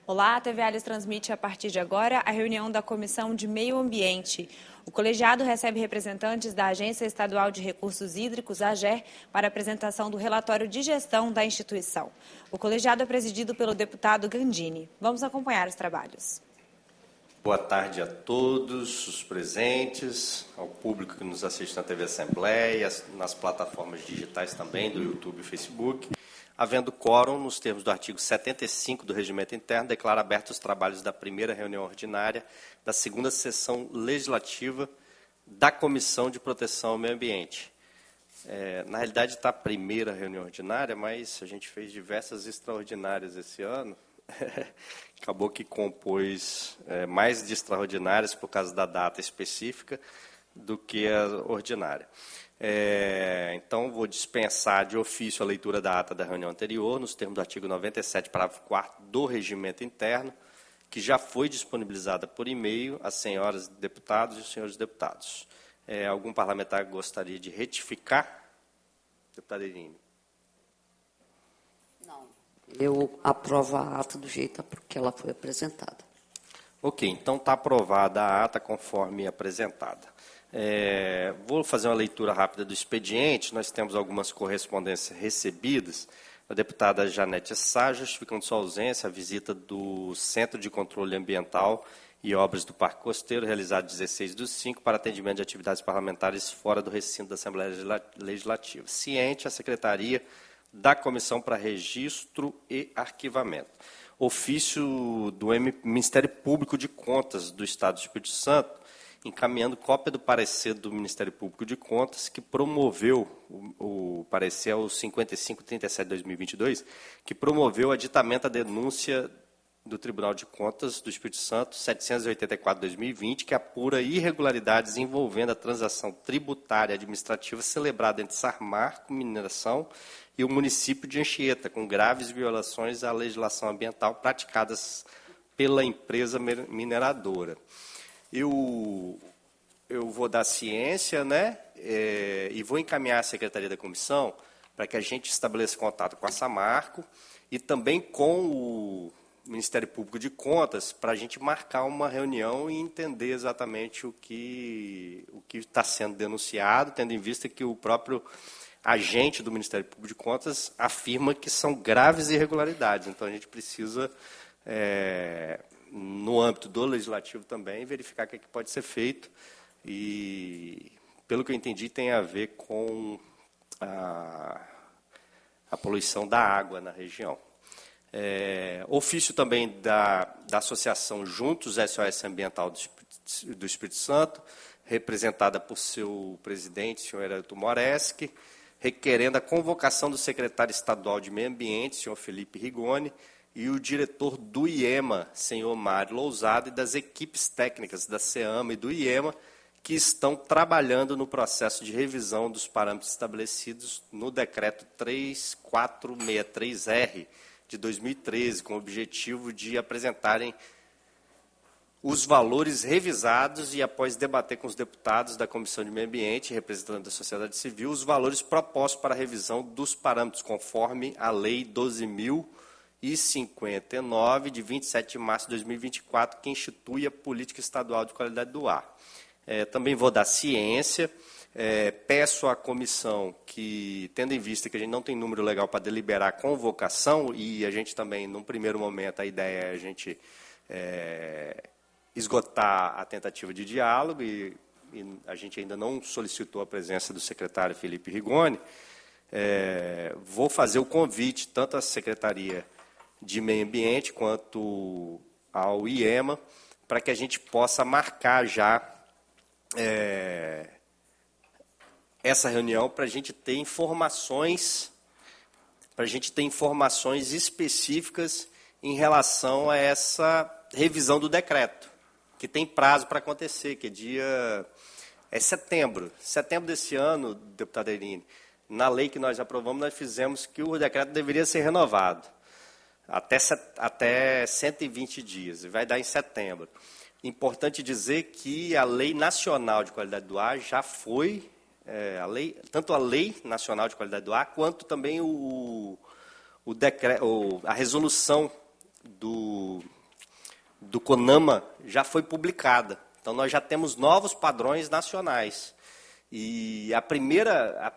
Olá, a TV Alhos transmite a partir de agora a reunião da Comissão de Meio Ambiente. O colegiado recebe representantes da Agência Estadual de Recursos Hídricos, AGER, para apresentação do relatório de gestão da instituição. O colegiado é presidido pelo deputado Gandini. Vamos acompanhar os trabalhos. Boa tarde a todos os presentes, ao público que nos assiste na TV Assembleia, nas plataformas digitais também, do YouTube e Facebook. Havendo quórum, nos termos do artigo 75 do Regimento Interno, declara abertos os trabalhos da primeira reunião ordinária da segunda sessão legislativa da Comissão de Proteção ao Meio Ambiente. Na realidade, está a primeira reunião ordinária, mas a gente fez diversas extraordinárias esse ano. Acabou que compôs mais de extraordinárias por causa da data específica do que a ordinária. Então, vou dispensar de ofício a leitura da ata da reunião anterior, nos termos do artigo 97, parágrafo 4º do Regimento Interno, que já foi disponibilizada por e-mail às senhoras deputados e os senhores deputados. Algum parlamentar gostaria de retificar? Deputada Irine. Não. Eu aprovo a ata do jeito porque ela foi apresentada. Ok, então está aprovada a ata conforme apresentada. Vou fazer uma leitura rápida do expediente. Nós temos algumas correspondências recebidas. A deputada Janete Sá, justificando sua ausência, a visita do Centro de Controle Ambiental e Obras do Parque Costeiro, realizado 16/5, para atendimento de atividades parlamentares fora do recinto da Assembleia Legislativa. Ciente a Secretaria da Comissão para Registro e Arquivamento. Ofício do Ministério Público de Contas do Estado do Espírito Santo, encaminhando cópia do parecer do Ministério Público de Contas, que promoveu, o parecer ao 5537/2022, que promoveu o aditamento à denúncia do Tribunal de Contas do Espírito Santo, 784/2020, que apura irregularidades envolvendo a transação tributária administrativa celebrada entre Samarco Mineração e o município de Anchieta, com graves violações à legislação ambiental praticadas pela empresa mineradora. Eu vou dar ciência, e vou encaminhar a Secretaria da Comissão para que a gente estabeleça contato com a Samarco e também com o Ministério Público de Contas para a gente marcar uma reunião e entender exatamente o que está sendo denunciado, tendo em vista que o próprio agente do Ministério Público de Contas afirma que são graves irregularidades. Então, a gente precisa, no âmbito do Legislativo também, verificar o que pode ser feito. E, pelo que eu entendi, tem a ver com a poluição da água na região. Ofício também da Associação Juntos SOS Ambiental do Espírito Santo, representada por seu presidente, senhor Heriberto Moreschi, requerendo a convocação do secretário estadual de Meio Ambiente, senhor Felipe Rigoni, e o diretor do IEMA, senhor Mário Lousada, e das equipes técnicas da CEAMA e do IEMA, que estão trabalhando no processo de revisão dos parâmetros estabelecidos no decreto 3463-R de 2013, com o objetivo de apresentarem os valores revisados e, após debater com os deputados da Comissão de Meio Ambiente, representantes da sociedade civil, os valores propostos para a revisão dos parâmetros, conforme a Lei 12.059, de 27 de março de 2024, que institui a Política Estadual de Qualidade do Ar. Também vou dar ciência. Peço à comissão que, tendo em vista que a gente não tem número legal para deliberar a convocação, e a gente também, num primeiro momento, a ideia é a gente esgotar a tentativa de diálogo, e a gente ainda não solicitou a presença do secretário Felipe Rigoni, vou fazer o convite tanto à Secretaria de Meio Ambiente quanto ao IEMA, para que a gente possa marcar já essa reunião, para a gente ter informações, específicas em relação a essa revisão do decreto, que tem prazo para acontecer, que é setembro. Setembro desse ano, deputada Irine, na lei que nós aprovamos, nós fizemos que o decreto deveria ser renovado até 120 dias, e vai dar em setembro. Importante dizer que a Lei Nacional de Qualidade do Ar já foi, tanto a Lei Nacional de Qualidade do Ar, quanto também a resolução do CONAMA já foi publicada. Então, nós já temos novos padrões nacionais. E a primeira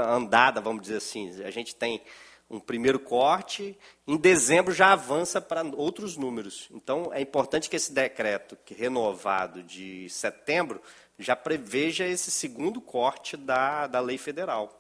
andada, vamos dizer assim, a gente tem um primeiro corte, em dezembro já avança para outros números. Então, é importante que esse decreto, que renovado de setembro, já preveja esse segundo corte da lei federal.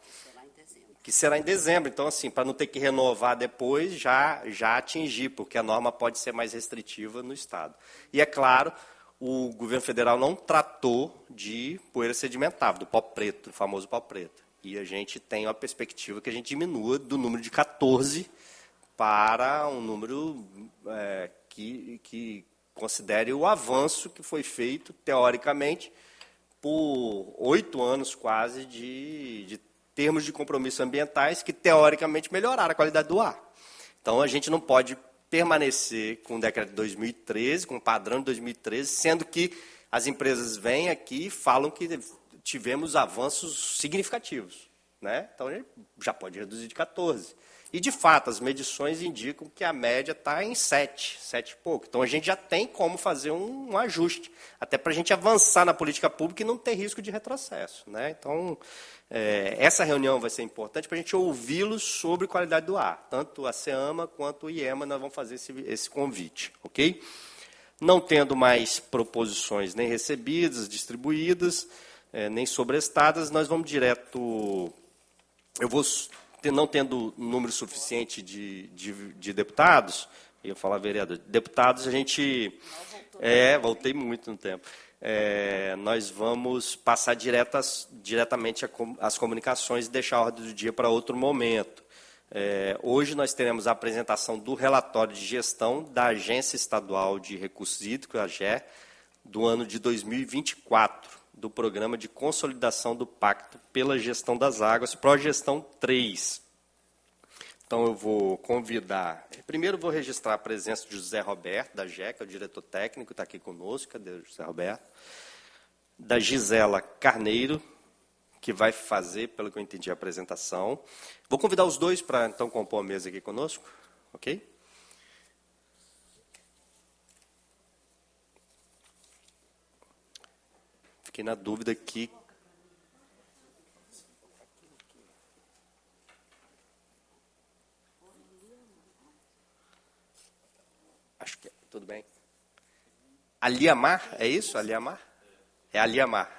Que será em dezembro. Então, assim, para não ter que renovar depois, já atingir, porque a norma pode ser mais restritiva no Estado. E, é claro, o governo federal não tratou de poeira sedimentável, do pó preto, do famoso pó preto. E a gente tem uma perspectiva que a gente diminua do número de 14 para um número que considere o avanço que foi feito, teoricamente, por 8 anos quase de termos de compromissos ambientais que, teoricamente, melhoraram a qualidade do ar. Então, a gente não pode permanecer com o decreto de 2013, com o padrão de 2013, sendo que as empresas vêm aqui e falam que tivemos avanços significativos, né? Então, a gente já pode reduzir de 14. E, de fato, as medições indicam que a média está em 7 e pouco. Então, a gente já tem como fazer um ajuste, até para a gente avançar na política pública e não ter risco de retrocesso, né? Então, essa reunião vai ser importante para a gente ouvi-los sobre qualidade do ar. Tanto a CEAMA quanto o IEMA, nós vamos fazer esse convite, ok? Não tendo mais proposições nem recebidas, distribuídas, nem sobrestadas, nós vamos direto... Não tendo um número suficiente de deputados, eu ia falar vereador, deputados, a gente... voltei muito no tempo. Nós vamos passar diretamente as comunicações e deixar a ordem do dia para outro momento. Hoje nós teremos a apresentação do relatório de gestão da Agência Estadual de Recursos Hídricos, AGER, do ano de 2024, do Programa de Consolidação do Pacto pela Gestão das Águas, Progestão 3. Então, eu vou convidar... Primeiro, vou registrar a presença de José Roberto, da AGER, que é o diretor técnico, está aqui conosco. Cadê o José Roberto? Da Gisela Carneiro, que vai fazer, pelo que eu entendi, a apresentação. Vou convidar os dois para, então, compor a mesa aqui conosco. Ok? Fiquei na dúvida aqui. Acho que tudo bem. Aliamar, é isso? Aliamar? É Aliamar.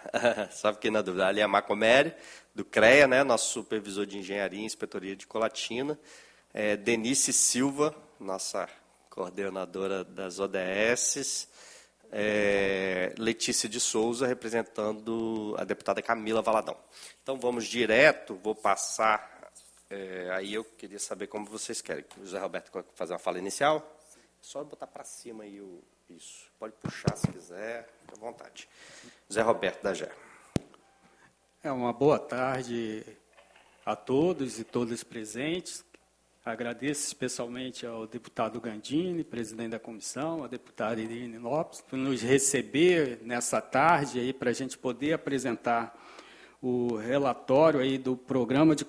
Só fiquei na dúvida. Aliamar Comério, do CREA, né, nosso supervisor de engenharia e inspetoria de Colatina. Denise Silva, nossa coordenadora das ODS. Letícia de Souza, representando a deputada Camila Valadão. Então, vamos direto, vou passar, aí eu queria saber como vocês querem. O José Roberto quer fazer uma fala inicial? Só botar para cima aí isso. Pode puxar se quiser, fica à vontade. José Roberto, da AGER. Uma boa tarde a todos e todas presentes. Agradeço especialmente ao deputado Gandini, presidente da comissão, à deputada Irine Lopes, por nos receber nessa tarde aí para a gente poder apresentar o relatório aí do Programa de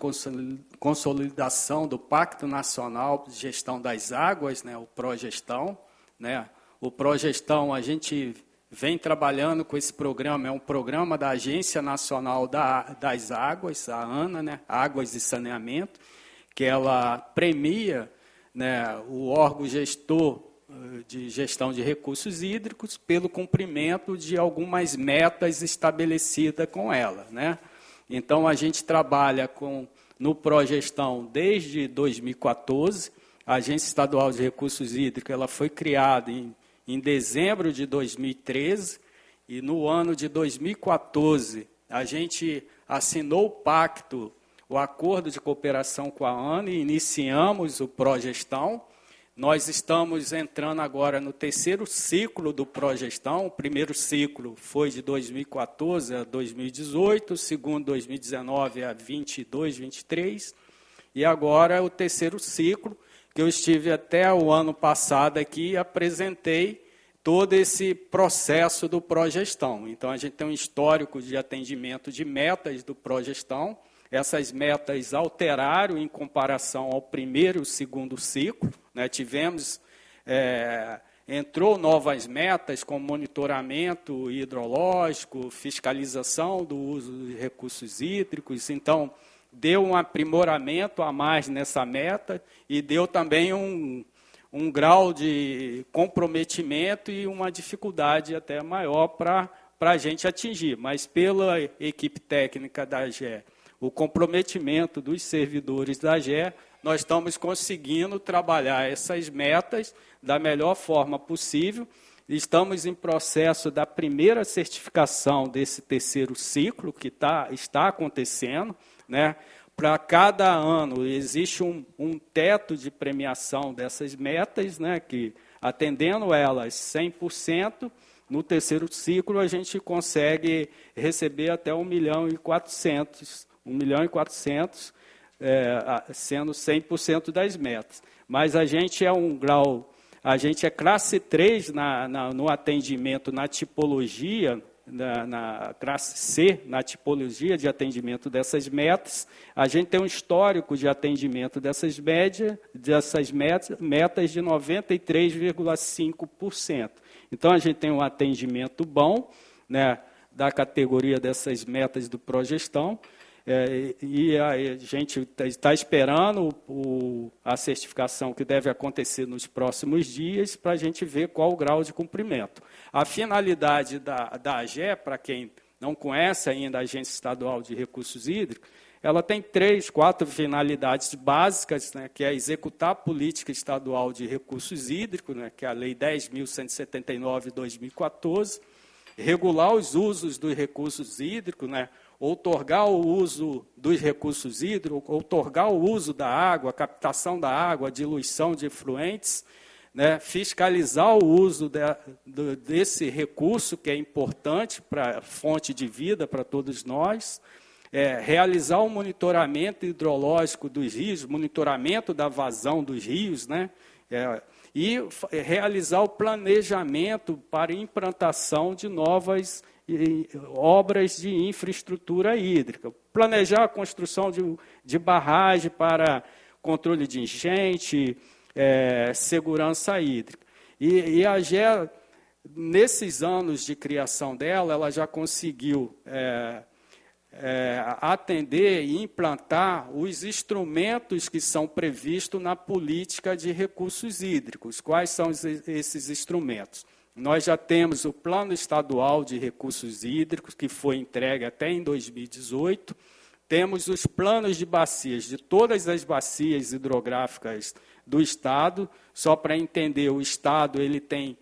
Consolidação do Pacto Nacional de Gestão das Águas, né, o Progestão, né? O Progestão, a gente vem trabalhando com esse programa, é um programa da Agência Nacional das Águas, a ANA, né, Águas e Saneamento, que ela premia, né, o órgão gestor de gestão de recursos hídricos pelo cumprimento de algumas metas estabelecidas com ela, né? Então, a gente trabalha no Progestão desde 2014. A Agência Estadual de Recursos Hídricos ela foi criada em dezembro de 2013 e no ano de 2014 a gente assinou o acordo de cooperação com a ANA e iniciamos o Progestão. Nós estamos entrando agora no terceiro ciclo do Progestão. O primeiro ciclo foi de 2014 a 2018, o segundo 2019 a 22, 23, e agora o terceiro ciclo, que eu estive até o ano passado aqui e apresentei todo esse processo do Progestão. Então, a gente tem um histórico de atendimento de metas do Progestão. Essas metas alteraram em comparação ao primeiro e segundo ciclo, né? Tivemos entrou novas metas, como monitoramento hidrológico, fiscalização do uso de recursos hídricos. Então, deu um aprimoramento a mais nessa meta e deu também um grau de comprometimento e uma dificuldade até maior para a gente atingir. Mas pela equipe técnica da AGE, o comprometimento dos servidores da AGE, nós estamos conseguindo trabalhar essas metas da melhor forma possível. Estamos em processo da primeira certificação desse terceiro ciclo, que está acontecendo, né? Para cada ano existe um teto de premiação dessas metas, né? Que, atendendo elas 100%, no terceiro ciclo a gente consegue receber até 1.400.000, sendo 100% das metas. Mas a gente a gente é classe 3 no atendimento na tipologia, na classe C, na tipologia de atendimento dessas metas. A gente tem um histórico de atendimento dessas metas de 93,5%. Então, a gente tem um atendimento bom, né, da categoria dessas metas do Progestão, e a gente está esperando a certificação que deve acontecer nos próximos dias para a gente ver qual o grau de cumprimento. A finalidade da AGE, para quem não conhece ainda a Agência Estadual de Recursos Hídricos, ela tem 3, 4 finalidades básicas, né, que é executar a política estadual de recursos hídricos, né, que é a Lei 10.179 de 2014, regular os usos dos recursos hídricos, né, outorgar o uso dos recursos hídricos, outorgar o uso da água, a captação da água, a diluição de efluentes, né, fiscalizar o uso desse recurso, que é importante para a fonte de vida para todos nós, realizar o monitoramento hidrológico dos rios, monitoramento da vazão dos rios, né, e realizar o planejamento para implantação de novas obras de infraestrutura hídrica. Planejar a construção de barragem para controle de enchente, segurança hídrica. E a AGE, nesses anos de criação dela, ela já conseguiu atender e implantar os instrumentos que são previstos na política de recursos hídricos. Quais são esses instrumentos? Nós já temos o Plano Estadual de Recursos Hídricos, que foi entregue até em 2018. Temos os planos de bacias de todas as bacias hidrográficas do Estado. Só para entender, o Estado ele tem,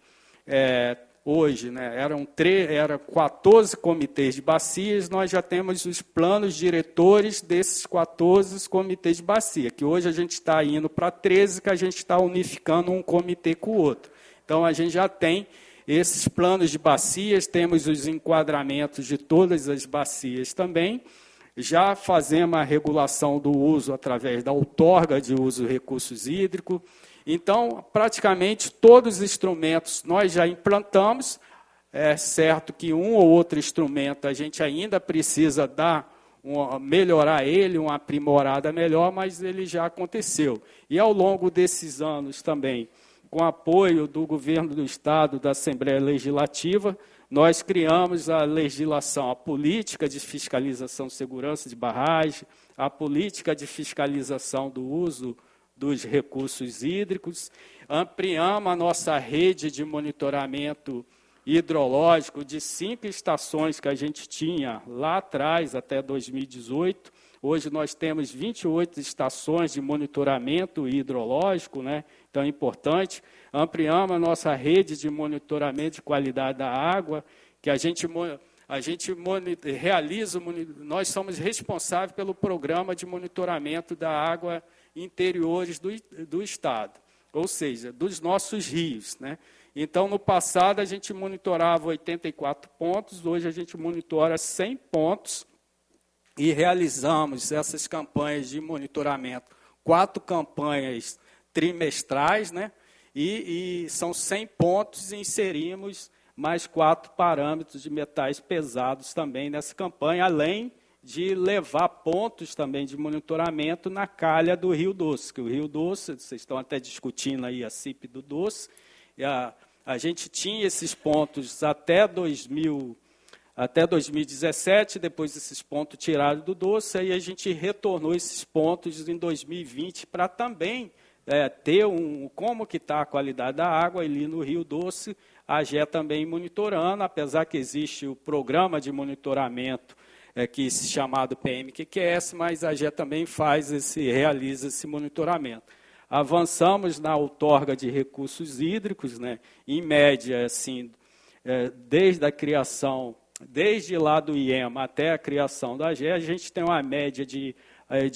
hoje, né, eram 14 comitês de bacias, nós já temos os planos diretores desses 14 comitês de bacia, que hoje a gente está indo para 13, que a gente está unificando um comitê com o outro. Então, a gente já tem esses planos de bacias, temos os enquadramentos de todas as bacias também, já fazemos a regulação do uso através da outorga de uso de recursos hídricos. Então, praticamente todos os instrumentos nós já implantamos. É certo que um ou outro instrumento a gente ainda precisa melhorar ele, uma aprimorada melhor, mas ele já aconteceu. E ao longo desses anos também, com apoio do Governo do Estado, da Assembleia Legislativa, nós criamos a legislação, a política de fiscalização de segurança de barragem, a política de fiscalização do uso dos recursos hídricos, ampliamos a nossa rede de monitoramento hidrológico de 5 estações que a gente tinha lá atrás, até 2018. Hoje nós temos 28 estações de monitoramento hidrológico, né? Então é importante. Ampliamos a nossa rede de monitoramento de qualidade da água, que a gente realiza, nós somos responsáveis pelo programa de monitoramento da água interiores do Estado, ou seja, dos nossos rios, né? Então, no passado, a gente monitorava 84 pontos, hoje a gente monitora 100 pontos, e realizamos essas campanhas de monitoramento, 4 campanhas trimestrais, né? E são 100 pontos e inserimos mais 4 parâmetros de metais pesados também nessa campanha, além de levar pontos também de monitoramento na calha do Rio Doce, que o Rio Doce, vocês estão até discutindo aí a CIP do Doce, e a gente tinha esses pontos até 2017, depois esses pontos tirados do Doce, aí a gente retornou esses pontos em 2020 para também ter como que está a qualidade da água ali no Rio Doce, a AGE também monitorando, apesar que existe o programa de monitoramento que chamado PMQQS, mas a AGE também realiza esse monitoramento. Avançamos na outorga de recursos hídricos, né, em média, assim, desde lá do IEMA até a criação da AGE, a gente tem uma média de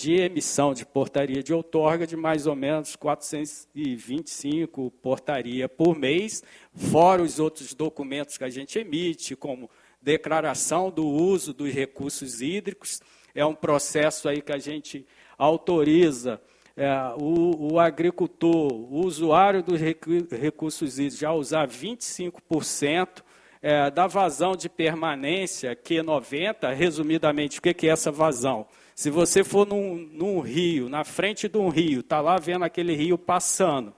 emissão de portaria de outorga de mais ou menos 425 portaria por mês, fora os outros documentos que a gente emite, como declaração do uso dos recursos hídricos. É um processo aí que a gente autoriza o agricultor, o usuário dos recursos hídricos, a usar 25% da vazão de permanência Q90. Resumidamente, o que é essa vazão? Se você for num rio, na frente de um rio, está lá vendo aquele rio passando,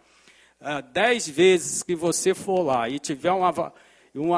10 vezes que você for lá e tiver uma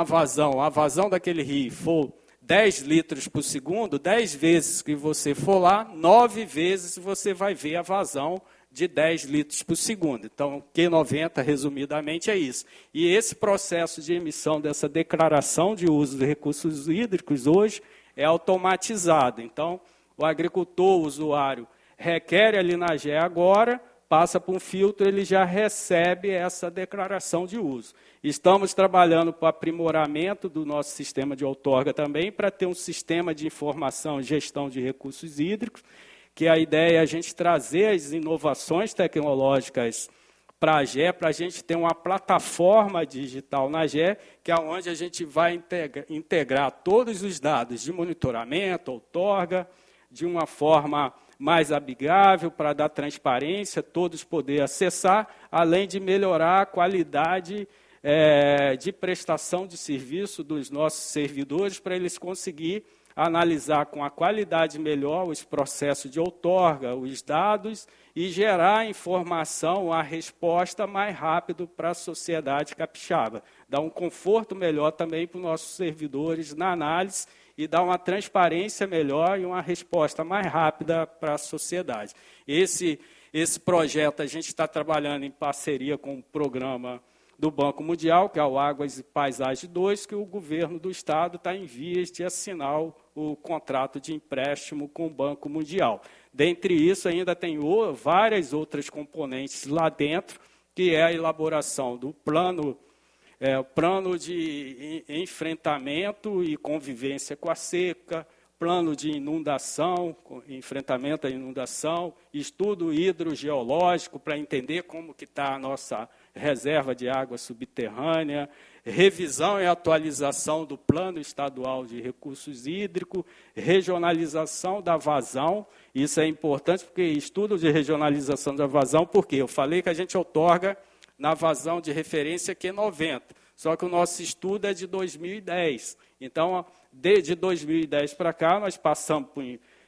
vazão, a vazão daquele rio for 10 litros por segundo, 10 vezes que você for lá, 9 vezes você vai ver a vazão de 10 litros por segundo. Então, Q90, resumidamente, é isso. E esse processo de emissão dessa declaração de uso de recursos hídricos hoje é automatizado. Então, o agricultor, o usuário, requer ali na AGE agora, passa por um filtro, ele já recebe essa declaração de uso. Estamos trabalhando para o aprimoramento do nosso sistema de outorga também, para ter um sistema de informação e gestão de recursos hídricos, que a ideia é a gente trazer as inovações tecnológicas para a AGE, para a gente ter uma plataforma digital na AGE, que é onde a gente vai integrar todos os dados de monitoramento, outorga, de uma forma mais amigável, para dar transparência, todos poderem acessar, além de melhorar a qualidade de prestação de serviço dos nossos servidores, para eles conseguirem analisar com a qualidade melhor os processos de outorga, os dados, e gerar informação, a resposta mais rápido para a sociedade capixaba. Dar um conforto melhor também para os nossos servidores na análise e dar uma transparência melhor e uma resposta mais rápida para a sociedade. Esse projeto a gente está trabalhando em parceria com o programa do Banco Mundial, que é o Águas e Paisagem 2, que o governo do Estado está em vias de assinar o contrato de empréstimo com o Banco Mundial. Dentre isso, ainda tem várias outras componentes lá dentro, que é a elaboração do plano de enfrentamento e convivência com a seca, plano de inundação, enfrentamento à inundação, estudo hidrogeológico para entender como que está a nossa reserva de água subterrânea, revisão e atualização do Plano Estadual de Recursos Hídricos, regionalização da vazão. Isso é importante porque estudo de regionalização da vazão, porque eu falei que a gente outorga na vazão de referência Q90, só que o nosso estudo é de 2010. Então, desde 2010 para cá, nós passamos por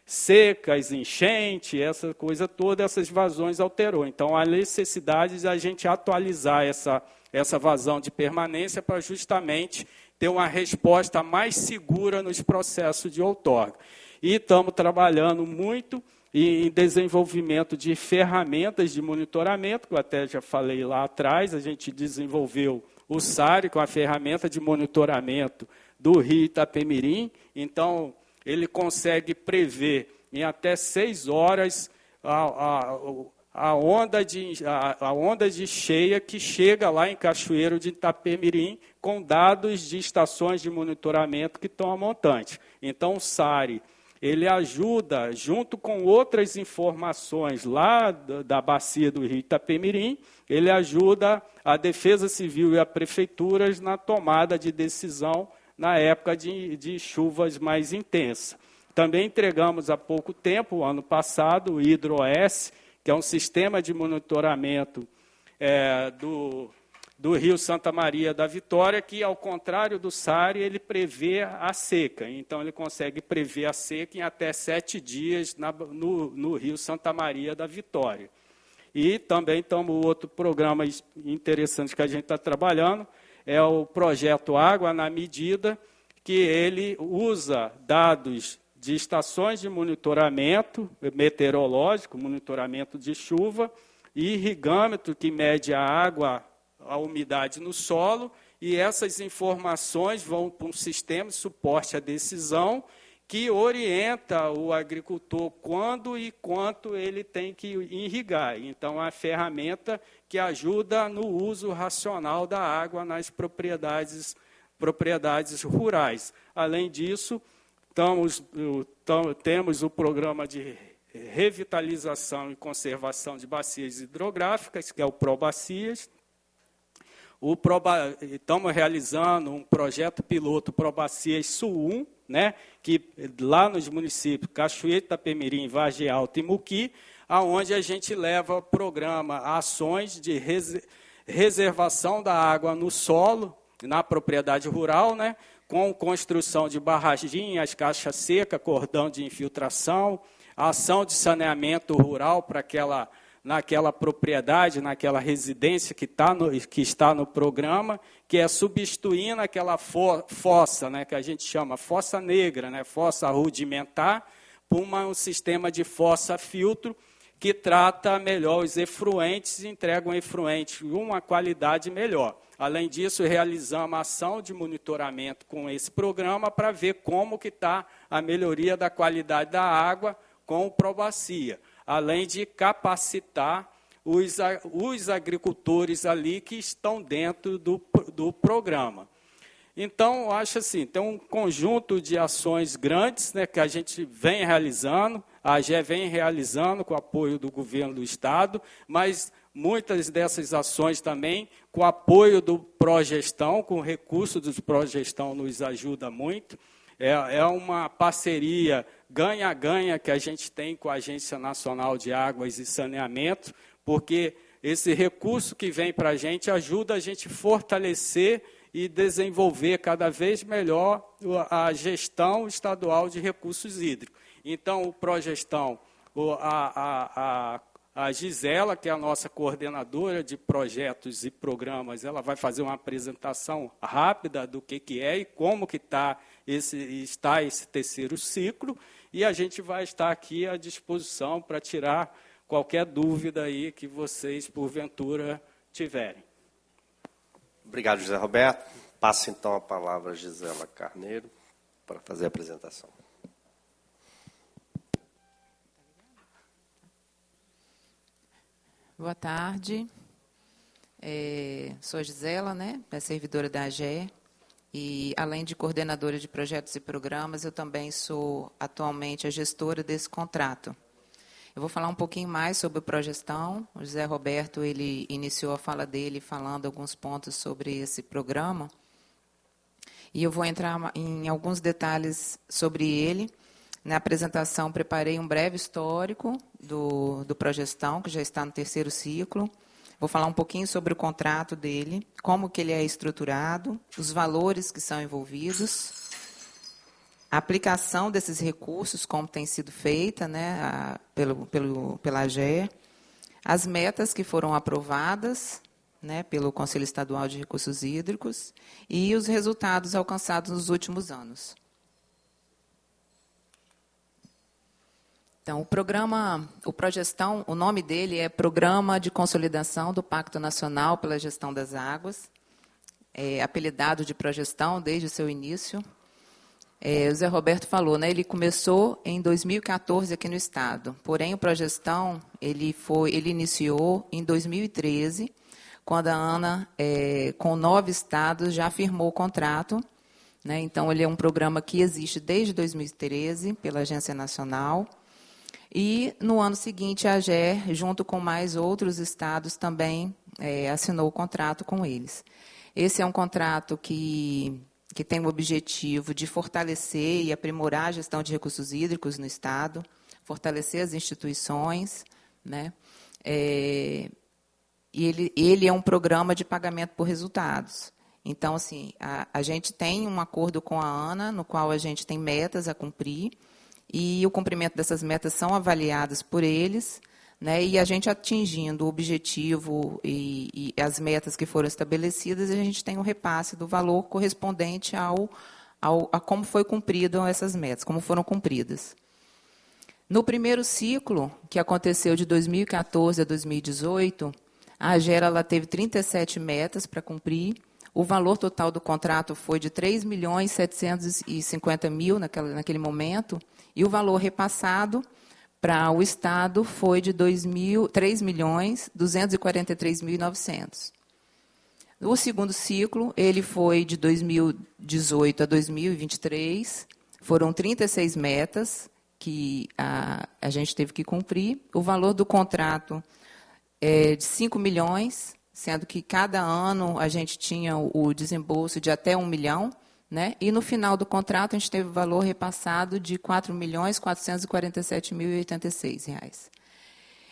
secas, enchente, essa coisa toda, essas vazões alterou. Então, há necessidade de a gente atualizar essa vazão de permanência para justamente ter uma resposta mais segura nos processos de outorga. E estamos trabalhando muito em desenvolvimento de ferramentas de monitoramento, que eu até já falei lá atrás, a gente desenvolveu o SARI, com a ferramenta de monitoramento do Rio Itapemirim. Então, ele consegue prever em até 6 horas a onda de cheia que chega lá em Cachoeiro de Itapemirim, com dados de estações de monitoramento que estão a montante. Então, o SARI, ele ajuda, junto com outras informações lá da bacia do Rio Itapemirim, ele ajuda a Defesa Civil e a prefeituras na tomada de decisão na época de chuvas mais intensas. Também entregamos há pouco tempo, ano passado, o HidroOS, que é um sistema de monitoramento do Rio Santa Maria da Vitória, que, ao contrário do SARI, ele prevê a seca. Então, ele consegue prever a seca em até 7 dias no Rio Santa Maria da Vitória. E também estamos outro programa interessante que a gente está trabalhando, é o projeto Água na Medida, que ele usa dados de estações de monitoramento meteorológico, monitoramento de chuva, e irrigâmetro, que mede a água, a umidade no solo, e essas informações vão para um sistema de suporte à decisão que orienta o agricultor quando e quanto ele tem que irrigar. Então, é uma ferramenta que ajuda no uso racional da água nas propriedades rurais. Além disso, temos o programa de revitalização e conservação de bacias hidrográficas, que é o ProBacias. Estamos realizando um projeto piloto ProBacias Sul 1, né, que lá nos municípios Cachoeiro, Itapemirim, Vargem Alta e Muqui, aonde a gente leva o programa ações de reservação da água no solo, na propriedade rural, né, com construção de barraginhas, caixa seca, cordão de infiltração, ação de saneamento rural para naquela propriedade, naquela residência que está no programa, que é substituindo aquela fossa, né, que a gente chama fossa negra, né, fossa rudimentar, por um sistema de fossa filtro que trata melhor os efluentes e entrega um efluente com uma qualidade melhor. Além disso, realizamos ação de monitoramento com esse programa para ver como que está a melhoria da qualidade da água com o ProBacia, além de capacitar os agricultores ali que estão dentro do programa. Então, eu acho assim, tem um conjunto de ações grandes, né, que a gente vem realizando, a AGE vem realizando com o apoio do governo do Estado, mas muitas dessas ações também com o apoio do Progestão, com o recurso do Progestão nos ajuda muito. É uma parceria ganha-ganha que a gente tem com a Agência Nacional de Águas e Saneamento, porque esse recurso que vem para a gente ajuda a gente fortalecer e desenvolver cada vez melhor a gestão estadual de recursos hídricos. Então, o Progestão, a Gisela, que é a nossa coordenadora de projetos e programas, ela vai fazer uma apresentação rápida do que é e como que está esse terceiro ciclo, e a gente vai estar aqui à disposição para tirar qualquer dúvida aí que vocês, porventura, tiverem. Obrigado, José Roberto. Passo, então, a palavra a Gisela Carneiro para fazer a apresentação. Boa tarde. Sou a Gisela, né, servidora da AGE, e, além de coordenadora de projetos e programas, eu também sou, atualmente, a gestora desse contrato. Eu vou falar um pouquinho mais sobre o Progestão. O José Roberto, ele iniciou a fala dele falando alguns pontos sobre esse programa, e eu vou entrar em alguns detalhes sobre ele. Na apresentação, preparei um breve histórico do Progestão, que já está no terceiro ciclo. Vou falar um pouquinho sobre o contrato dele, como que ele é estruturado, os valores que são envolvidos, a aplicação desses recursos, como tem sido feita, né, pela AGE, as metas que foram aprovadas, né, pelo Conselho Estadual de Recursos Hídricos e os resultados alcançados nos últimos anos. Então, o Progestão, o nome dele é Programa de Consolidação do Pacto Nacional pela Gestão das Águas, apelidado de Progestão desde o seu início. O Zé Roberto falou, né, ele começou em 2014 aqui no Estado, porém o Progestão ele iniciou em 2013, quando a ANA, com 9 estados, já firmou o contrato, né, então ele é um programa que existe desde 2013 pela Agência Nacional. E, no ano seguinte, a AGE, junto com mais outros estados, também assinou o contrato com eles. Esse é um contrato que tem o objetivo de fortalecer e aprimorar a gestão de recursos hídricos no Estado, fortalecer as instituições, né, ele é um programa de pagamento por resultados. Então, assim, a gente tem um acordo com a ANA, no qual a gente tem metas a cumprir, e o cumprimento dessas metas são avaliadas por eles, né, e a gente atingindo o objetivo e as metas que foram estabelecidas, a gente tem um repasse do valor correspondente a como foi cumprido essas metas, como foram cumpridas. No primeiro ciclo, que aconteceu de 2014 a 2018, a AGER ela teve 37 metas para cumprir. O valor total do contrato foi de 3.750.000 naquele momento, e o valor repassado para o Estado foi de 3.243.900. O segundo ciclo, ele foi de 2018 a 2023, foram 36 metas que a gente teve que cumprir. O valor do contrato é de 5 milhões, sendo que cada ano a gente tinha o desembolso de até 1 milhão, né? E no final do contrato a gente teve o valor repassado de R$ 4.447.086.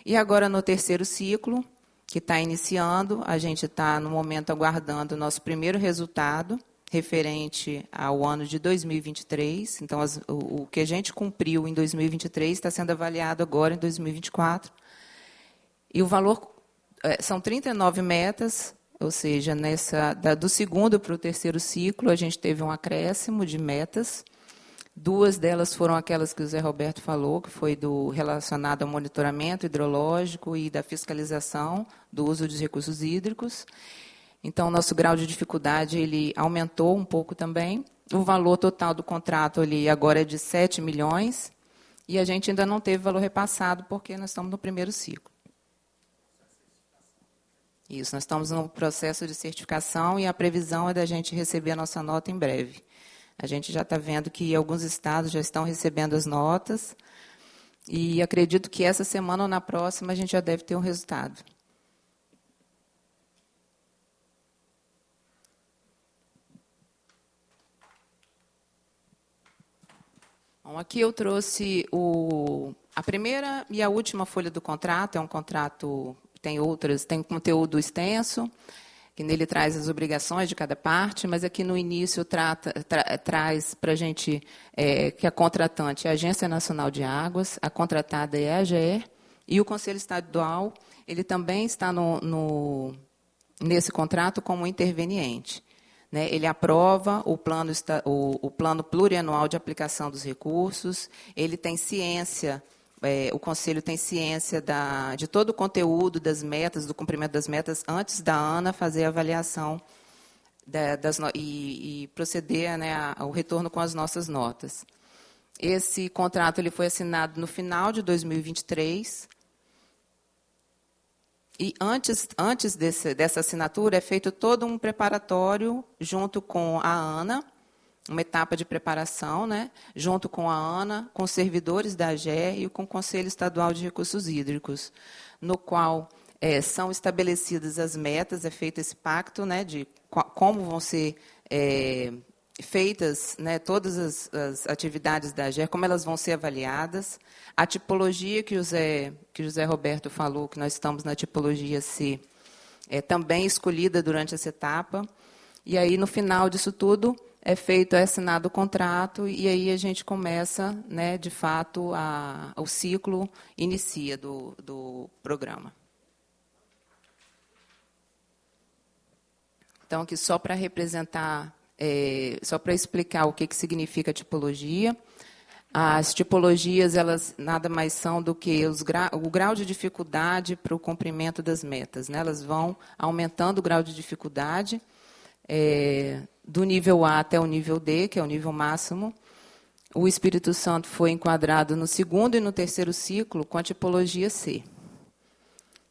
E agora, no terceiro ciclo, que está iniciando, a gente está, no momento, aguardando o nosso primeiro resultado, referente ao ano de 2023. Então, o que a gente cumpriu em 2023 está sendo avaliado agora em 2024. E o valor são 39 metas, ou seja, do segundo para o terceiro ciclo, a gente teve um acréscimo de metas. 2 delas foram aquelas que o Zé Roberto falou, que foi relacionado ao monitoramento hidrológico e da fiscalização do uso dos recursos hídricos. Então, o nosso grau de dificuldade ele aumentou um pouco também. O valor total do contrato ali agora é de 7 milhões, e a gente ainda não teve valor repassado, porque nós estamos no primeiro ciclo. Isso, nós estamos no processo de certificação e a previsão é da gente receber a nossa nota em breve. A gente já está vendo que alguns estados já estão recebendo as notas e acredito que essa semana ou na próxima a gente já deve ter um resultado. Bom, aqui eu trouxe a primeira e a última folha do contrato, é um contrato... Tem conteúdo extenso, que nele traz as obrigações de cada parte, mas aqui no início traz para a gente que a contratante é a Agência Nacional de Águas, a contratada é a AGER, e o Conselho Estadual ele também está nesse contrato como interveniente. Né? Ele aprova o plano plurianual de aplicação dos recursos, ele tem ciência... o Conselho tem ciência de todo o conteúdo das metas, do cumprimento das metas, antes da ANA fazer a avaliação e proceder, né, ao retorno com as nossas notas. Esse contrato ele foi assinado no final de 2023. E antes dessa assinatura é feito todo um preparatório junto com a ANA, uma etapa de preparação, né, junto com a ANA, com os servidores da AGER e com o Conselho Estadual de Recursos Hídricos, no qual são estabelecidas as metas, é feito esse pacto, né, de como vão ser feitas, né, todas as atividades da AGER, como elas vão ser avaliadas, a tipologia que o Zé Roberto falou, que nós estamos na tipologia C, também escolhida durante essa etapa, e aí, no final disso tudo, é assinado o contrato, e aí a gente começa, né, de fato, o ciclo inicia do programa. Então, aqui só para representar, só para explicar o que significa tipologia. As tipologias, elas nada mais são do que o grau de dificuldade para o cumprimento das metas. Né? Elas vão aumentando o grau de dificuldade, do nível A até o nível D, que é o nível máximo. O Espírito Santo foi enquadrado no segundo e no terceiro ciclo com a tipologia C.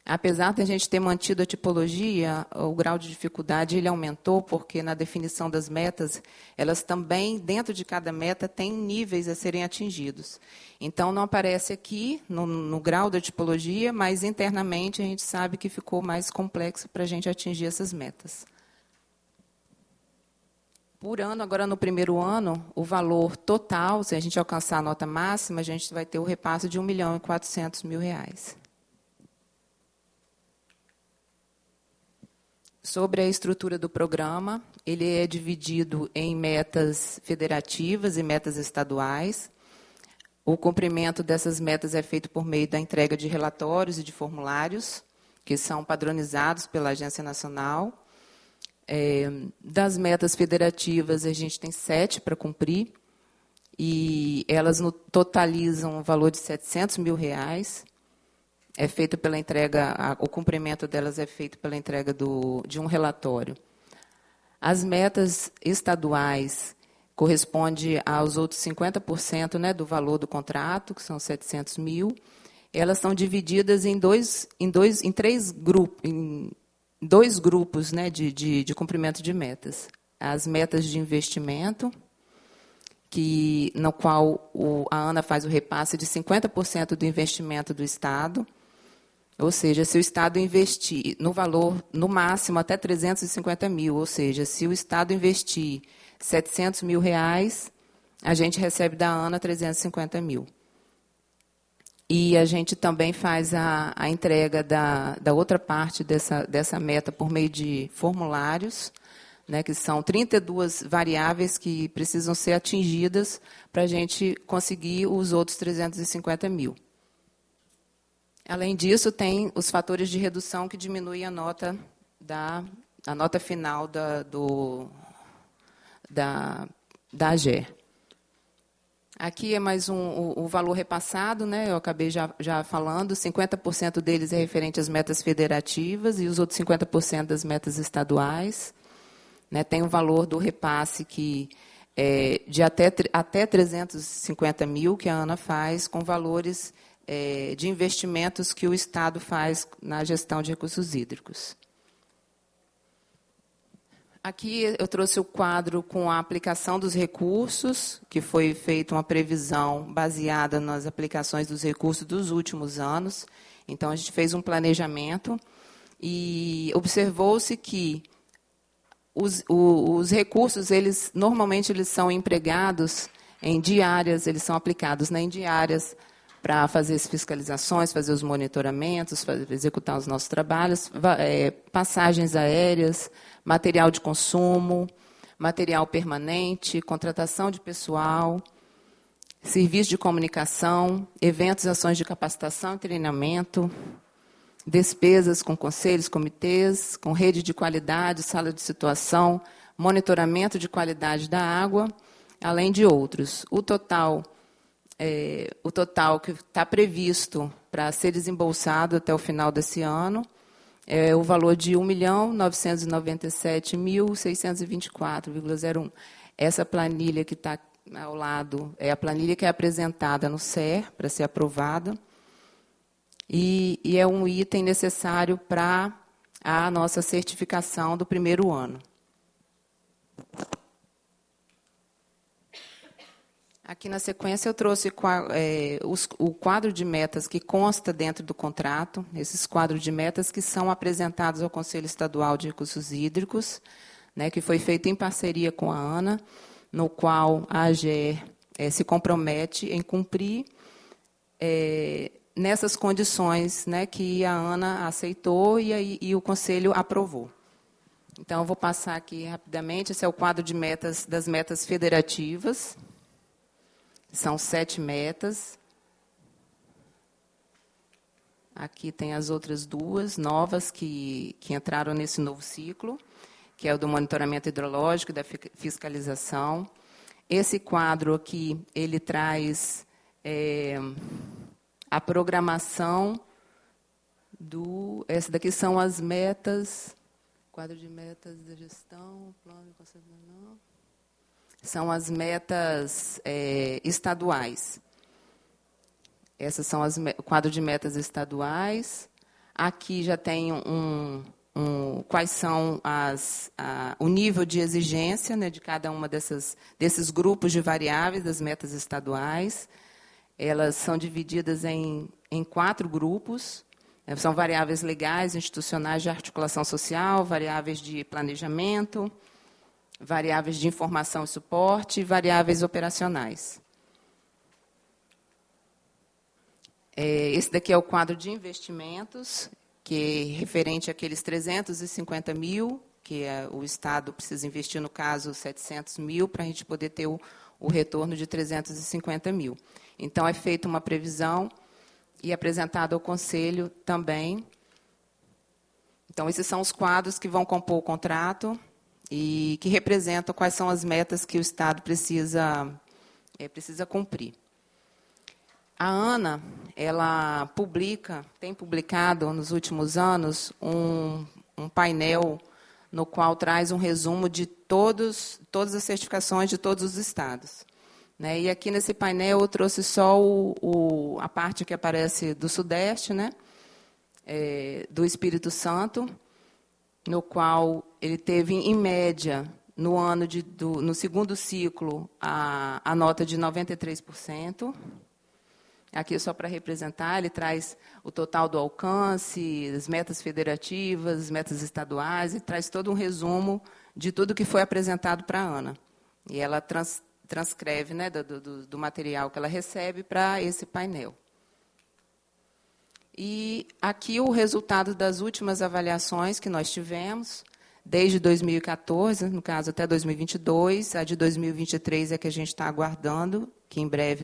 Apesar de a gente ter mantido a tipologia, o grau de dificuldade ele aumentou, porque na definição das metas, elas também, dentro de cada meta, têm níveis a serem atingidos. Então, não aparece aqui no grau da tipologia, mas internamente a gente sabe que ficou mais complexo para a gente atingir essas metas. Por ano, agora no primeiro ano, o valor total, se a gente alcançar a nota máxima, a gente vai ter o repasse de R$ 1.400.000. Sobre a estrutura do programa, ele é dividido em metas federativas e metas estaduais. O cumprimento dessas metas é feito por meio da entrega de relatórios e de formulários, que são padronizados pela Agência Nacional. Das metas federativas, a gente tem 7 para cumprir, e elas totalizam um valor de R$700 mil. É feito pela entrega, o cumprimento delas é feito pela entrega de um relatório. As metas estaduais correspondem aos outros 50%, né, do valor do contrato, que são R$700 mil. Elas estão divididas em dois grupos, né, de cumprimento de metas. As metas de investimento, no qual a ANA faz o repasse de 50% do investimento do Estado. Ou seja, se o Estado investir no valor, no máximo, até R$350 mil, ou seja, se o Estado investir R$700 mil, a gente recebe da ANA R$350 mil. E a gente também faz a entrega da outra parte dessa meta por meio de formulários, né, que são 32 variáveis que precisam ser atingidas para a gente conseguir os outros R$350 mil. Além disso, tem os fatores de redução que diminuem a nota final da AGER. Aqui é mais o valor repassado, né? Eu acabei já falando, 50% deles é referente às metas federativas e os outros 50% das metas estaduais. Né? Tem o valor do repasse que de até R$350 mil que a ANA faz, com valores de investimentos que o Estado faz na gestão de recursos hídricos. Aqui eu trouxe o quadro com a aplicação dos recursos, que foi feita uma previsão baseada nas aplicações dos recursos dos últimos anos. Então, a gente fez um planejamento e observou-se que os recursos, normalmente, eles são empregados em diárias, eles são aplicados em diárias para fazer as fiscalizações, fazer os monitoramentos, executar os nossos trabalhos, passagens aéreas, material de consumo, material permanente, contratação de pessoal, serviço de comunicação, eventos e ações de capacitação e treinamento, despesas com conselhos, comitês, com rede de qualidade, sala de situação, monitoramento de qualidade da água, além de outros. O total que está previsto para ser desembolsado até o final desse ano é o valor de R$ 1.997.624,01. Essa planilha que está ao lado é a planilha que é apresentada no CER para ser aprovada e é um item necessário para a nossa certificação do primeiro ano. Aqui na sequência eu trouxe o quadro de metas que consta dentro do contrato, esses quadros de metas que são apresentados ao Conselho Estadual de Recursos Hídricos, né, que foi feito em parceria com a ANA, no qual a AGER se compromete em cumprir nessas condições, né, que a ANA aceitou e o Conselho aprovou. Então, eu vou passar aqui rapidamente. Esse é o quadro de metas das metas federativas. São 7 metas. Aqui tem as outras 2 novas que entraram nesse novo ciclo, que é o do monitoramento hidrológico e da fiscalização. Esse quadro aqui, ele traz a programação Essa daqui são as metas, quadro de metas da gestão, plano de conservação. São as metas estaduais. Essas são o quadro de metas estaduais. Aqui já tem quais são o nível de exigência, né, de cada uma desses grupos de variáveis das metas estaduais. Elas são divididas em 4 grupos. São variáveis legais, institucionais de articulação social, variáveis de planejamento, variáveis de informação e suporte e variáveis operacionais. Esse daqui é o quadro de investimentos. que é referente àqueles 350 mil, que o Estado precisa investir, no caso, 700 mil, para a gente poder ter o retorno de 350 mil. Então, é feita uma previsão e apresentado ao Conselho também. Então, esses são os quadros que vão compor o contrato e que representam quais são as metas que o Estado precisa cumprir. A ANA, ela tem publicado nos últimos anos um painel no qual traz um resumo de todas as certificações de todos os estados. E aqui nesse painel eu trouxe só a parte que aparece do Sudeste, do Espírito Santo, no qual ele teve, em média, no segundo ciclo, a nota de 93%. Aqui, só para representar, ele traz o total do alcance, as metas federativas, as metas estaduais, e traz todo um resumo de tudo que foi apresentado para a ANA. E ela transcreve do material que ela recebe para esse painel. E aqui o resultado das últimas avaliações que nós tivemos, desde 2014, no caso até 2022, a de 2023 é que a gente está aguardando, que em breve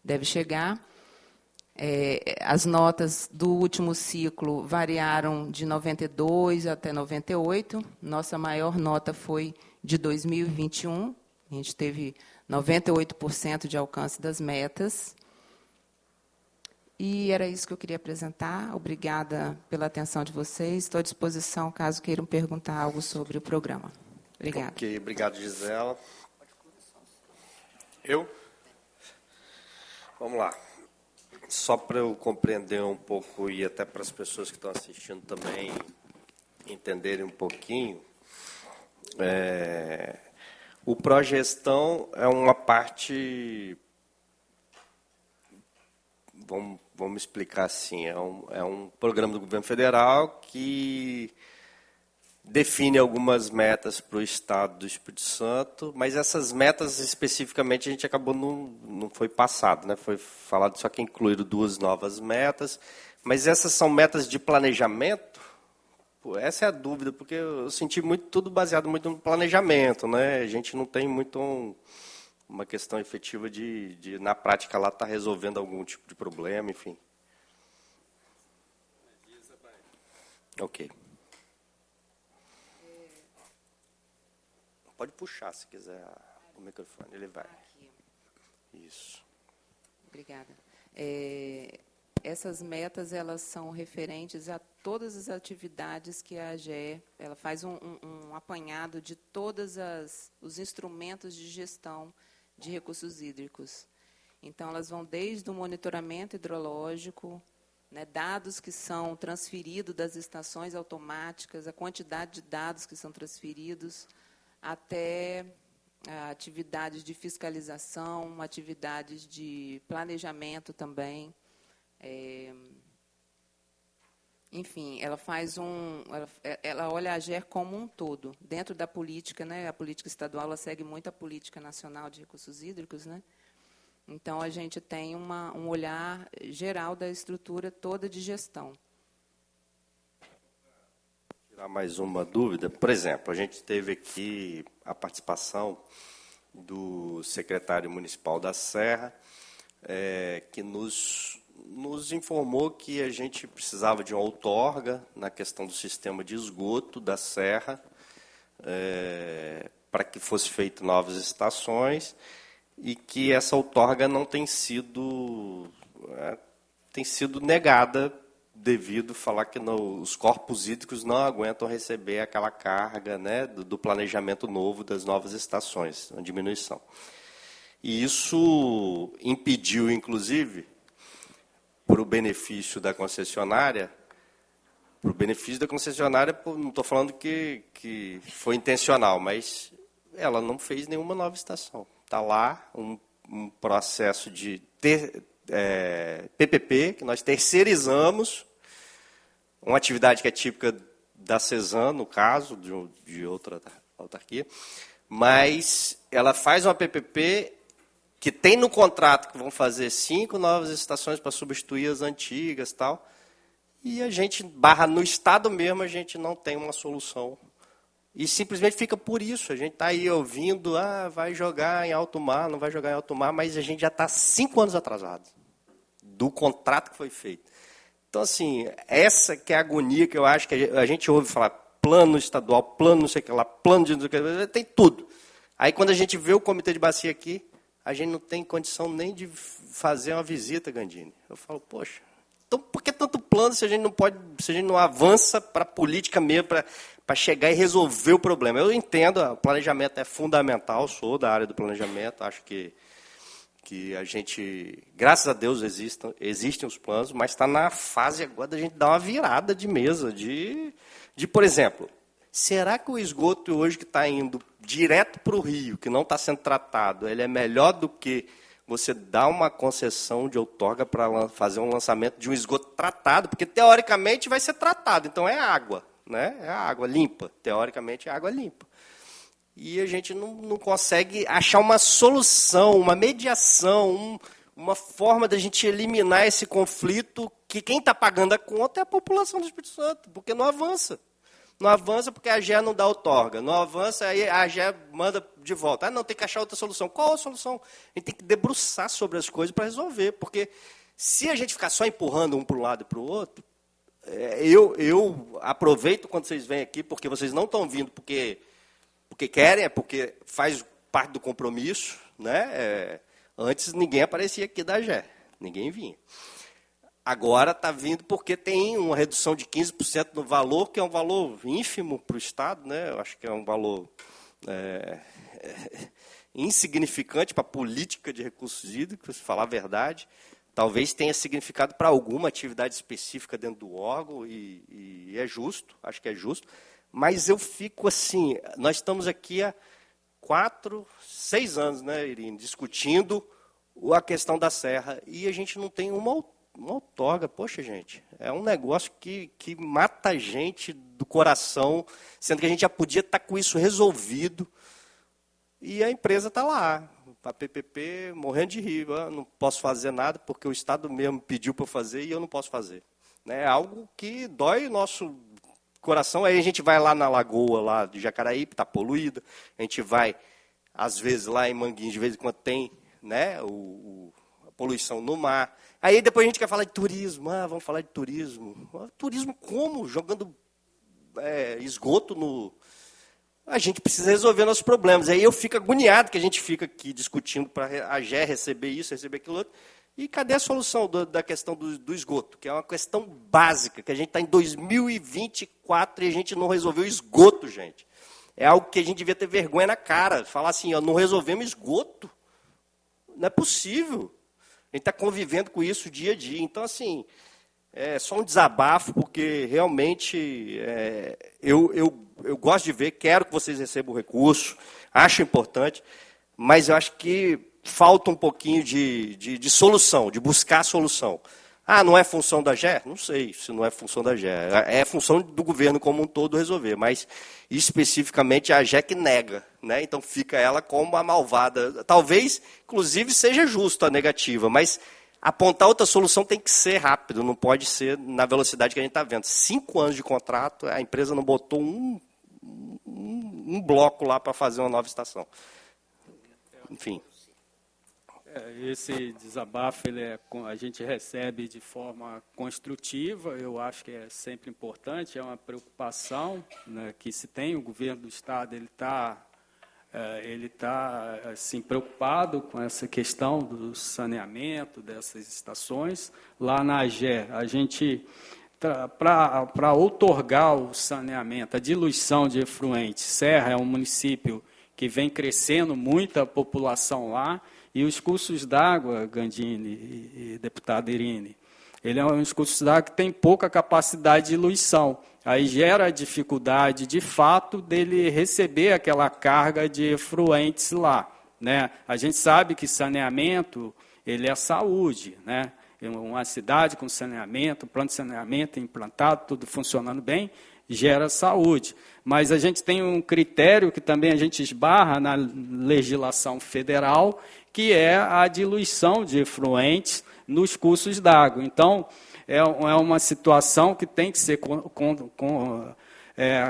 deve chegar. As notas do último ciclo variaram de 92 até 98. Nossa maior nota foi de 2021. A gente teve 98% de alcance das metas. E era isso que eu queria apresentar. Obrigada pela atenção de vocês. Estou à disposição, caso queiram perguntar algo sobre o programa. Obrigada. Ok, obrigado, Gisela. Eu? Vamos lá. Só para eu compreender um pouco e até para as pessoas que estão assistindo também entenderem um pouquinho, o Progestão é uma parte, vamos explicar assim, é um programa do governo federal que define algumas metas para o Estado do Espírito Santo, mas essas metas especificamente a gente acabou não foi passado, foi falado só que incluíram 2 novas metas, mas essas são metas de planejamento? Pô, essa é a dúvida, porque eu senti tudo baseado muito no planejamento, A gente não tem muito uma questão efetiva de na prática lá estar resolvendo algum tipo de problema, enfim. Ok. Pode puxar, se quiser, o microfone, ele vai. Isso. Obrigada. Essas metas, elas são referentes a todas as atividades que a AGE, ela faz um apanhado de todos os instrumentos de gestão de recursos hídricos. Então, elas vão desde o monitoramento hidrológico, dados que são transferidos das estações automáticas, a quantidade de dados que são transferidos, até atividades de fiscalização, atividades de planejamento também. Enfim, ela faz ela olha a AGER como um todo. Dentro da política, a política estadual ela segue muito a política nacional de recursos hídricos, Então, a gente tem um olhar geral da estrutura toda de gestão. Mais uma dúvida. Por exemplo, a gente teve aqui a participação do secretário municipal da Serra, que nos informou que a gente precisava de uma outorga na questão do sistema de esgoto da Serra, para que fosse feito novas estações, e que essa outorga não tem sido negada devido a falar que os corpos hídricos não aguentam receber aquela carga do planejamento novo das novas estações, uma diminuição. E isso impediu, inclusive, para o benefício da concessionária, não estou falando que foi intencional, mas ela não fez nenhuma nova estação. Está lá um processo de PPP, que nós terceirizamos, uma atividade que é típica da CESAM, no caso, de outra autarquia, mas ela faz uma PPP que tem no contrato que vão fazer 5 novas estações para substituir as antigas, tal, e a gente barra no Estado mesmo, a gente não tem uma solução. E simplesmente fica por isso. A gente está aí ouvindo, vai jogar em alto mar, não vai jogar em alto mar, mas a gente já está 5 anos atrasado do contrato que foi feito. Então, assim, essa que é a agonia que eu acho que a gente ouve falar plano estadual, plano não sei o que lá, plano de não sei o que, tem tudo. Aí, quando a gente vê o comitê de bacia aqui, a gente não tem condição nem de fazer uma visita, Gandini. Eu falo, poxa, então por que tanto plano se a gente não pode, se a gente não avança para a política mesmo, para chegar e resolver o problema? Eu entendo, o planejamento é fundamental, sou da área do planejamento, acho que a gente, graças a Deus, existem os planos, mas está na fase agora da gente dar uma virada de mesa, de por exemplo, será que o esgoto hoje que está indo direto para o rio, que não está sendo tratado, ele é melhor do que você dar uma concessão de outorga para fazer um lançamento de um esgoto tratado? Porque, teoricamente, vai ser tratado, então é água, né? É água limpa, teoricamente é água limpa. E a gente não consegue achar uma solução, uma mediação, uma forma da gente eliminar esse conflito, que quem está pagando a conta é a população do Espírito Santo, porque não avança. Não avança porque a AGE não dá outorga. Não avança, aí a AGE manda de volta. Não, tem que achar outra solução. Qual a solução? A gente tem que debruçar sobre as coisas para resolver, porque se a gente ficar só empurrando um para um lado e para o outro, eu aproveito quando vocês vêm aqui, porque vocês não estão vindo porque querem, é porque faz parte do compromisso, né? Antes ninguém aparecia aqui da AGE, ninguém vinha. Agora está vindo porque tem uma redução de 15% no valor, que é um valor ínfimo para o Estado, né? Eu acho que é um valor insignificante para a política de recursos hídricos, se falar a verdade. Talvez tenha significado para alguma atividade específica dentro do órgão, e é justo, acho que é justo. Mas eu fico assim, nós estamos aqui há 6 anos, né, Irine, discutindo a questão da serra, e a gente não tem uma outorga. Poxa, gente, é um negócio que mata a gente do coração, sendo que a gente já podia estar com isso resolvido, e a empresa está lá, a PPP morrendo de rir, não posso fazer nada porque o Estado mesmo pediu para eu fazer e eu não posso fazer. É algo que dói o nosso coração. Aí a gente vai lá na lagoa lá de Jacaraípe, está poluída. A gente vai, às vezes, lá em Manguinhos, de vez em quando tem, né, a poluição no mar. Aí depois a gente quer falar de turismo. Vamos falar de turismo. Turismo como? Jogando esgoto no... A gente precisa resolver nossos problemas. Aí eu fico agoniado que a gente fica aqui discutindo para a AGE receber isso, receber aquilo outro. E cadê a solução da questão do esgoto? Que é uma questão básica, que a gente está em 2024 e a gente não resolveu o esgoto, gente. É algo que a gente devia ter vergonha na cara. Falar assim, não resolvemos esgoto. Não é possível. A gente está convivendo com isso dia a dia. Então, assim, é só um desabafo, porque realmente eu gosto de ver, quero que vocês recebam o recurso, acho importante, mas eu acho que falta um pouquinho de solução, de buscar a solução. Não é função da AGE? Não sei se não é função da AGE. É função do governo como um todo resolver, mas especificamente a AGE que nega, né? Então fica ela como a malvada. Talvez, inclusive, seja justo a negativa, mas apontar outra solução tem que ser rápido, não pode ser na velocidade que a gente está vendo. 5 anos de contrato, a empresa não botou um bloco lá para fazer uma nova estação. Enfim. Esse desabafo a gente recebe de forma construtiva, eu acho que é sempre importante, é uma preocupação, né, que se tem. O governo do Estado ele está assim, preocupado com essa questão do saneamento dessas estações. Lá na AGE, a gente, para outorgar o saneamento, a diluição de efluentes, Serra é um município que vem crescendo muita população lá, e os cursos d'água, Gandini e deputada Irine, ele é um curso d'água que tem pouca capacidade de diluição. Aí gera a dificuldade, de fato, dele receber aquela carga de efluentes lá, né? A gente sabe que saneamento, ele é saúde, né? Uma cidade com saneamento, plano de saneamento implantado, tudo funcionando bem, gera saúde. Mas a gente tem um critério que também a gente esbarra na legislação federal, que é a diluição de efluentes nos cursos d'água. Então, é uma situação que tem que ser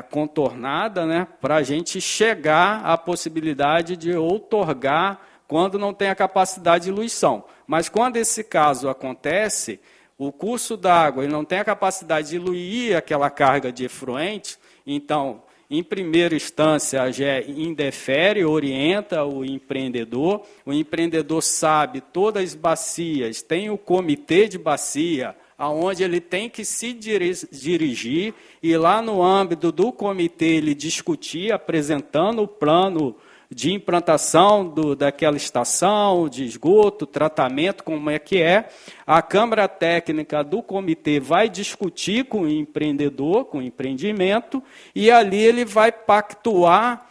contornada, né, para a gente chegar à possibilidade de outorgar quando não tem a capacidade de diluição. Mas quando esse caso acontece, o curso d'água não tem a capacidade de diluir aquela carga de efluente, então, em primeira instância, a AGE indefere, orienta o empreendedor sabe todas as bacias, tem o comitê de bacia, aonde ele tem que se dirigir, e lá no âmbito do comitê ele discutir, apresentando o plano de implantação daquela estação, de esgoto, tratamento, como é que é. A Câmara Técnica do comitê vai discutir com o empreendedor, com o empreendimento, e ali ele vai pactuar,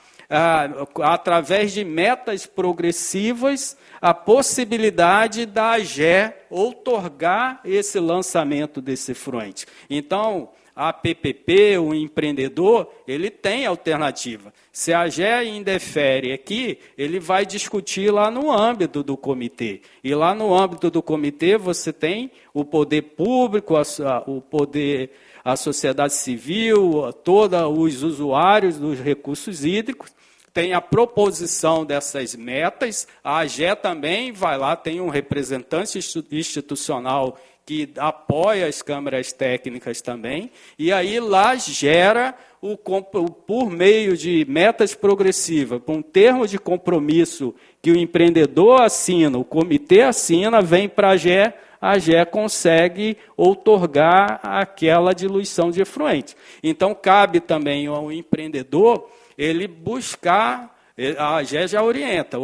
através de metas progressivas, a possibilidade da AGE outorgar esse lançamento desse efluente. Então, a PPP, o empreendedor, ele tem alternativa. Se a AGE indefere aqui, ele vai discutir lá no âmbito do comitê. E lá no âmbito do comitê você tem o poder público, a sociedade civil, todos os usuários dos recursos hídricos, tem a proposição dessas metas, a AGE também vai lá, tem um representante institucional que apoia as câmaras técnicas também, e aí lá gera, por meio de metas progressivas, um termo de compromisso que o empreendedor assina, o comitê assina, vem para a AGE consegue outorgar aquela diluição de efluente. Então, cabe também ao empreendedor ele buscar, a AGE já orienta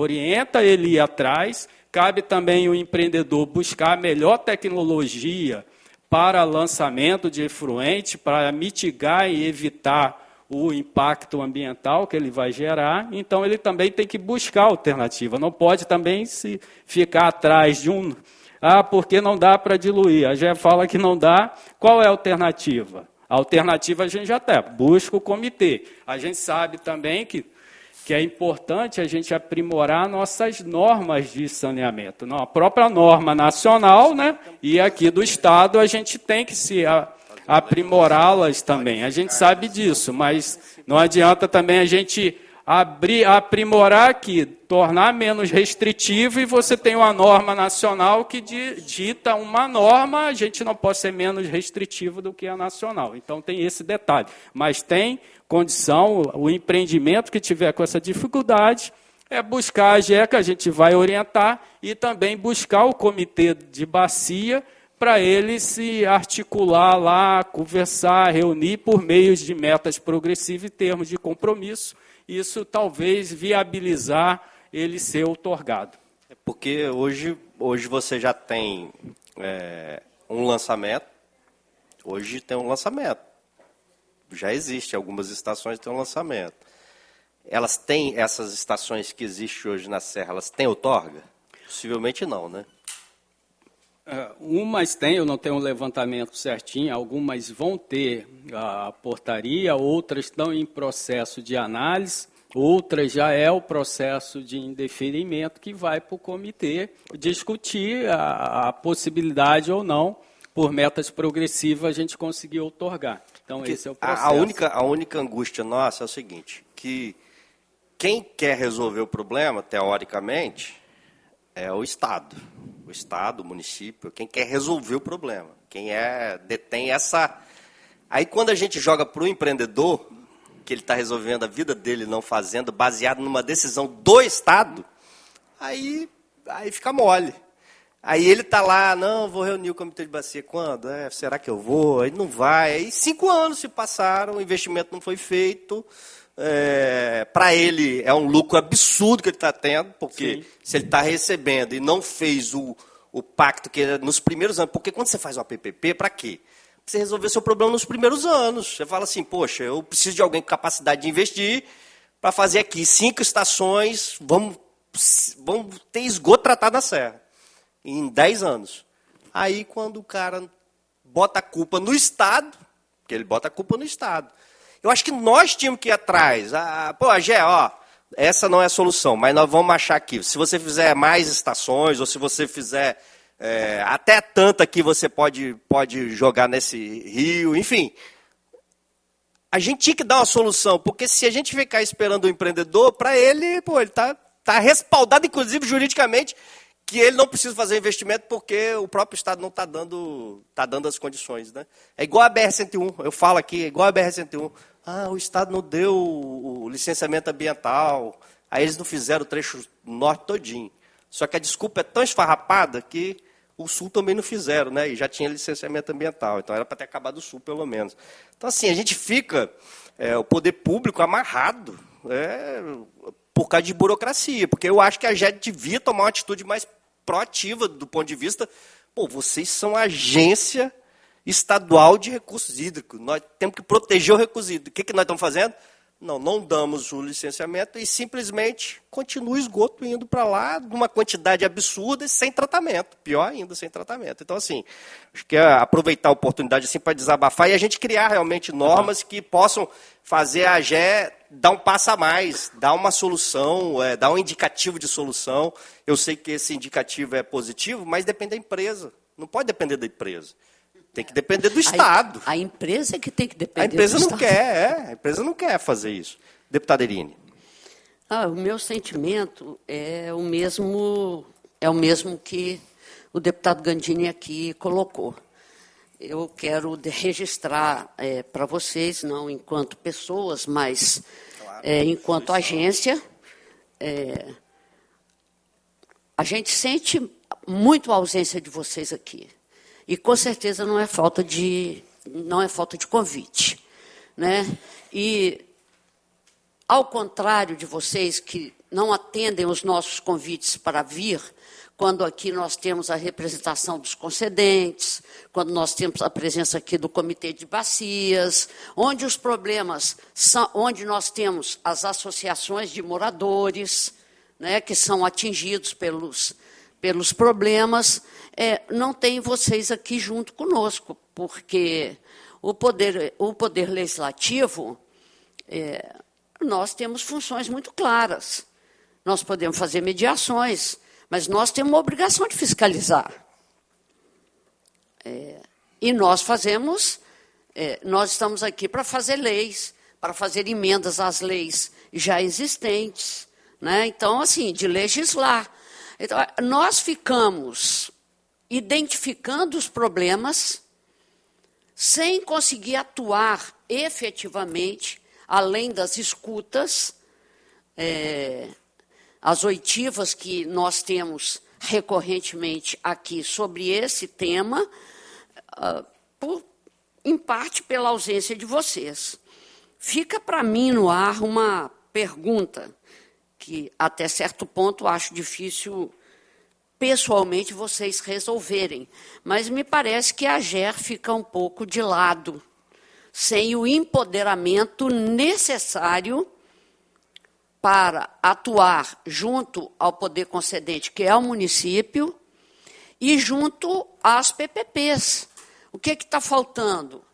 ele ir atrás. Cabe também o empreendedor buscar a melhor tecnologia para lançamento de efluente, para mitigar e evitar o impacto ambiental que ele vai gerar. Então, ele também tem que buscar alternativa. Não pode também se ficar atrás de porque não dá para diluir. A AGE fala que não dá. Qual é a alternativa? A alternativa a gente já tem, busca o comitê. A gente sabe também que é importante a gente aprimorar nossas normas de saneamento. Não, a própria norma nacional, né, e aqui do Estado, a gente tem que se aprimorá-las também. A gente sabe disso, mas não adianta também a gente aprimorar aqui, tornar menos restritivo, e você tem uma norma nacional que dita uma norma, a gente não pode ser menos restritivo do que a nacional. Então, tem esse detalhe. Mas tem condição, o empreendimento que tiver com essa dificuldade, é buscar a AGE, que a gente vai orientar, e também buscar o comitê de bacia, para ele se articular lá, conversar, reunir por meios de metas progressivas e termos de compromisso, isso talvez viabilizar ele ser outorgado. Porque hoje você já tem um lançamento, hoje tem um lançamento. Já existe, algumas estações têm um lançamento. Elas têm, essas estações que existem hoje na Serra, elas têm outorga? Possivelmente não, né? Umas têm, eu não tenho um levantamento certinho, algumas vão ter a portaria, outras estão em processo de análise, outras já é o processo de indeferimento que vai para o comitê discutir a possibilidade ou não, por metas progressivas, a gente conseguir outorgar. Então, porque esse é o processo. A única angústia nossa é o seguinte, que quem quer resolver o problema, teoricamente, é o Estado. O Estado, o município, quem quer resolver o problema. Quem detém essa... Aí, quando a gente joga para o empreendedor, que ele está resolvendo a vida dele, não fazendo, baseado numa decisão do Estado, aí fica mole. Aí ele está lá, não, vou reunir o comitê de bacia. Quando? Será que eu vou? Aí não vai. Aí 5 anos se passaram, o investimento não foi feito. Para ele é um lucro absurdo que ele está tendo, porque sim, se ele está recebendo e não fez o pacto que nos primeiros anos, porque quando você faz uma PPP, para quê? Para você resolver seu problema nos primeiros anos. Você fala assim, poxa, eu preciso de alguém com capacidade de investir para fazer aqui 5 estações, vamos ter esgoto tratado na Serra, em 10 anos. Aí quando o cara bota a culpa no Estado, porque ele bota a culpa no Estado, eu acho que nós tínhamos que ir atrás. AGE, essa não é a solução, mas nós vamos achar aqui. Se você fizer mais estações, ou se você fizer até tanta que você pode jogar nesse rio, enfim. A gente tinha que dar uma solução, porque se a gente ficar esperando o empreendedor, para ele, ele tá respaldado, inclusive juridicamente, que ele não precisa fazer investimento porque o próprio Estado não está dando as condições. Né? É igual a BR-101, eu falo aqui, é igual a BR-101. O Estado não deu o licenciamento ambiental, aí eles não fizeram o trecho norte todinho. Só que a desculpa é tão esfarrapada que o sul também não fizeram, né? E já tinha licenciamento ambiental, então era para ter acabado o sul, pelo menos. Então, assim, a gente fica, o poder público amarrado por causa de burocracia, porque eu acho que a AGE devia tomar uma atitude mais proativa do ponto de vista, vocês são agência estadual de recursos hídricos, nós temos que proteger o recurso hídrico. O que nós estamos fazendo? Não damos o licenciamento e simplesmente continua o esgoto indo para lá numa quantidade absurda e sem tratamento. Pior ainda, sem tratamento. Então, assim, acho que é aproveitar a oportunidade assim, para desabafar e a gente criar realmente normas que possam fazer a AGE dar um passo a mais, dar uma solução, dar um indicativo de solução. Eu sei que esse indicativo é positivo, mas depende da empresa. Não pode depender da empresa. Tem que depender do Estado. A empresa é que tem que depender do Estado. A empresa não quer fazer isso. Deputada Irine. O meu sentimento é o mesmo que o deputado Gandini aqui colocou. Eu quero registrar para vocês, não enquanto pessoas, mas enquanto agência, a gente sente muito a ausência de vocês aqui. E, com certeza, não é falta de convite. Né? E, ao contrário de vocês que não atendem os nossos convites para vir, quando aqui nós temos a representação dos concedentes, quando nós temos a presença aqui do Comitê de Bacias, onde os problemas são, onde nós temos as associações de moradores, né, que são atingidos pelos problemas, não tem vocês aqui junto conosco, porque o poder legislativo, nós temos funções muito claras. Nós podemos fazer mediações, mas nós temos uma obrigação de fiscalizar. E nós estamos aqui para fazer leis, para fazer emendas às leis já existentes, né? Então, assim, de legislar. Então, nós ficamos identificando os problemas sem conseguir atuar efetivamente, além das escutas, as oitivas que nós temos recorrentemente aqui sobre esse tema, em parte pela ausência de vocês. Fica para mim no ar uma pergunta que, até certo ponto, acho difícil, pessoalmente, vocês resolverem. Mas me parece que a AGER fica um pouco de lado, sem o empoderamento necessário para atuar junto ao poder concedente, que é o município, e junto às PPPs. O que está faltando?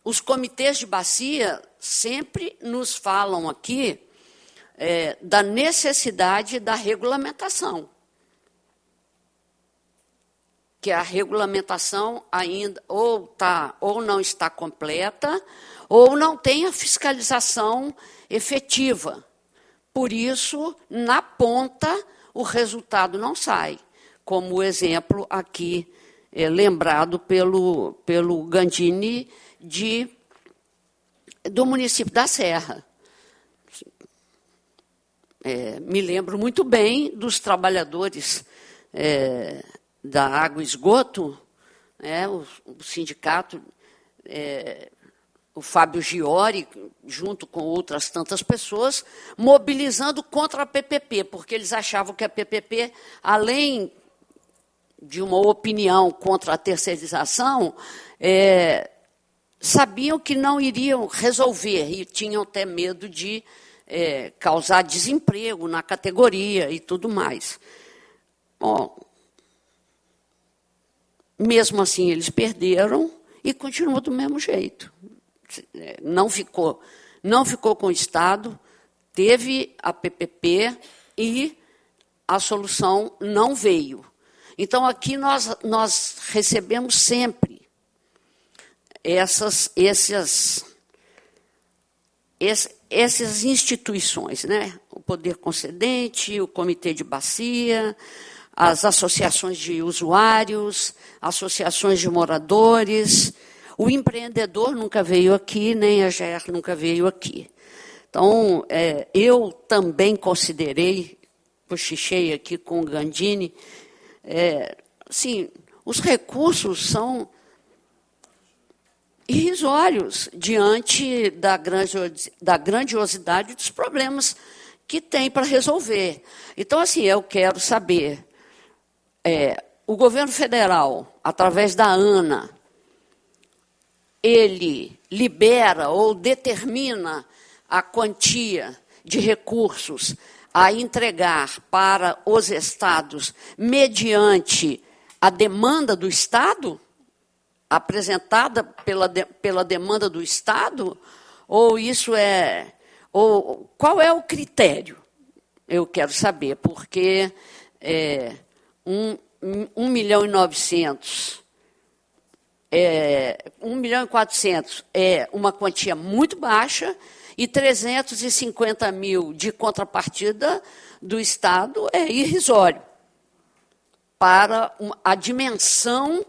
Os comitês de bacia sempre nos falam aqui da necessidade da regulamentação. Que a regulamentação ainda ou não está completa, ou não tem a fiscalização efetiva. Por isso, na ponta, o resultado não sai, como o exemplo aqui lembrado pelo Gandini do município da Serra. Me lembro muito bem dos trabalhadores da Água e Esgoto, o sindicato, o Fábio Giori, junto com outras tantas pessoas, mobilizando contra a PPP, porque eles achavam que a PPP, além de uma opinião contra a terceirização, sabiam que não iriam resolver e tinham até medo de causar desemprego na categoria e tudo mais. Bom, mesmo assim, eles perderam e continuou do mesmo jeito. Não ficou com o Estado, teve a PPP e a solução não veio. Então, aqui nós recebemos sempre essas instituições, né? O poder concedente, o comitê de bacia, as associações de usuários, associações de moradores. O empreendedor nunca veio aqui, nem a AGER nunca veio aqui. Então, eu também considerei, cochichei aqui com o Gandini, os recursos são irrisórios diante da grandiosidade dos problemas que tem para resolver. Então, assim, eu quero saber, o governo federal, através da ANA, ele libera ou determina a quantia de recursos a entregar para os estados mediante a demanda do Estado, apresentada pela demanda do Estado, ou qual é o critério? Eu quero saber, porque 1.900.000, 1.400.000 é uma quantia muito baixa, e 350.000 de contrapartida do Estado é irrisório para a dimensão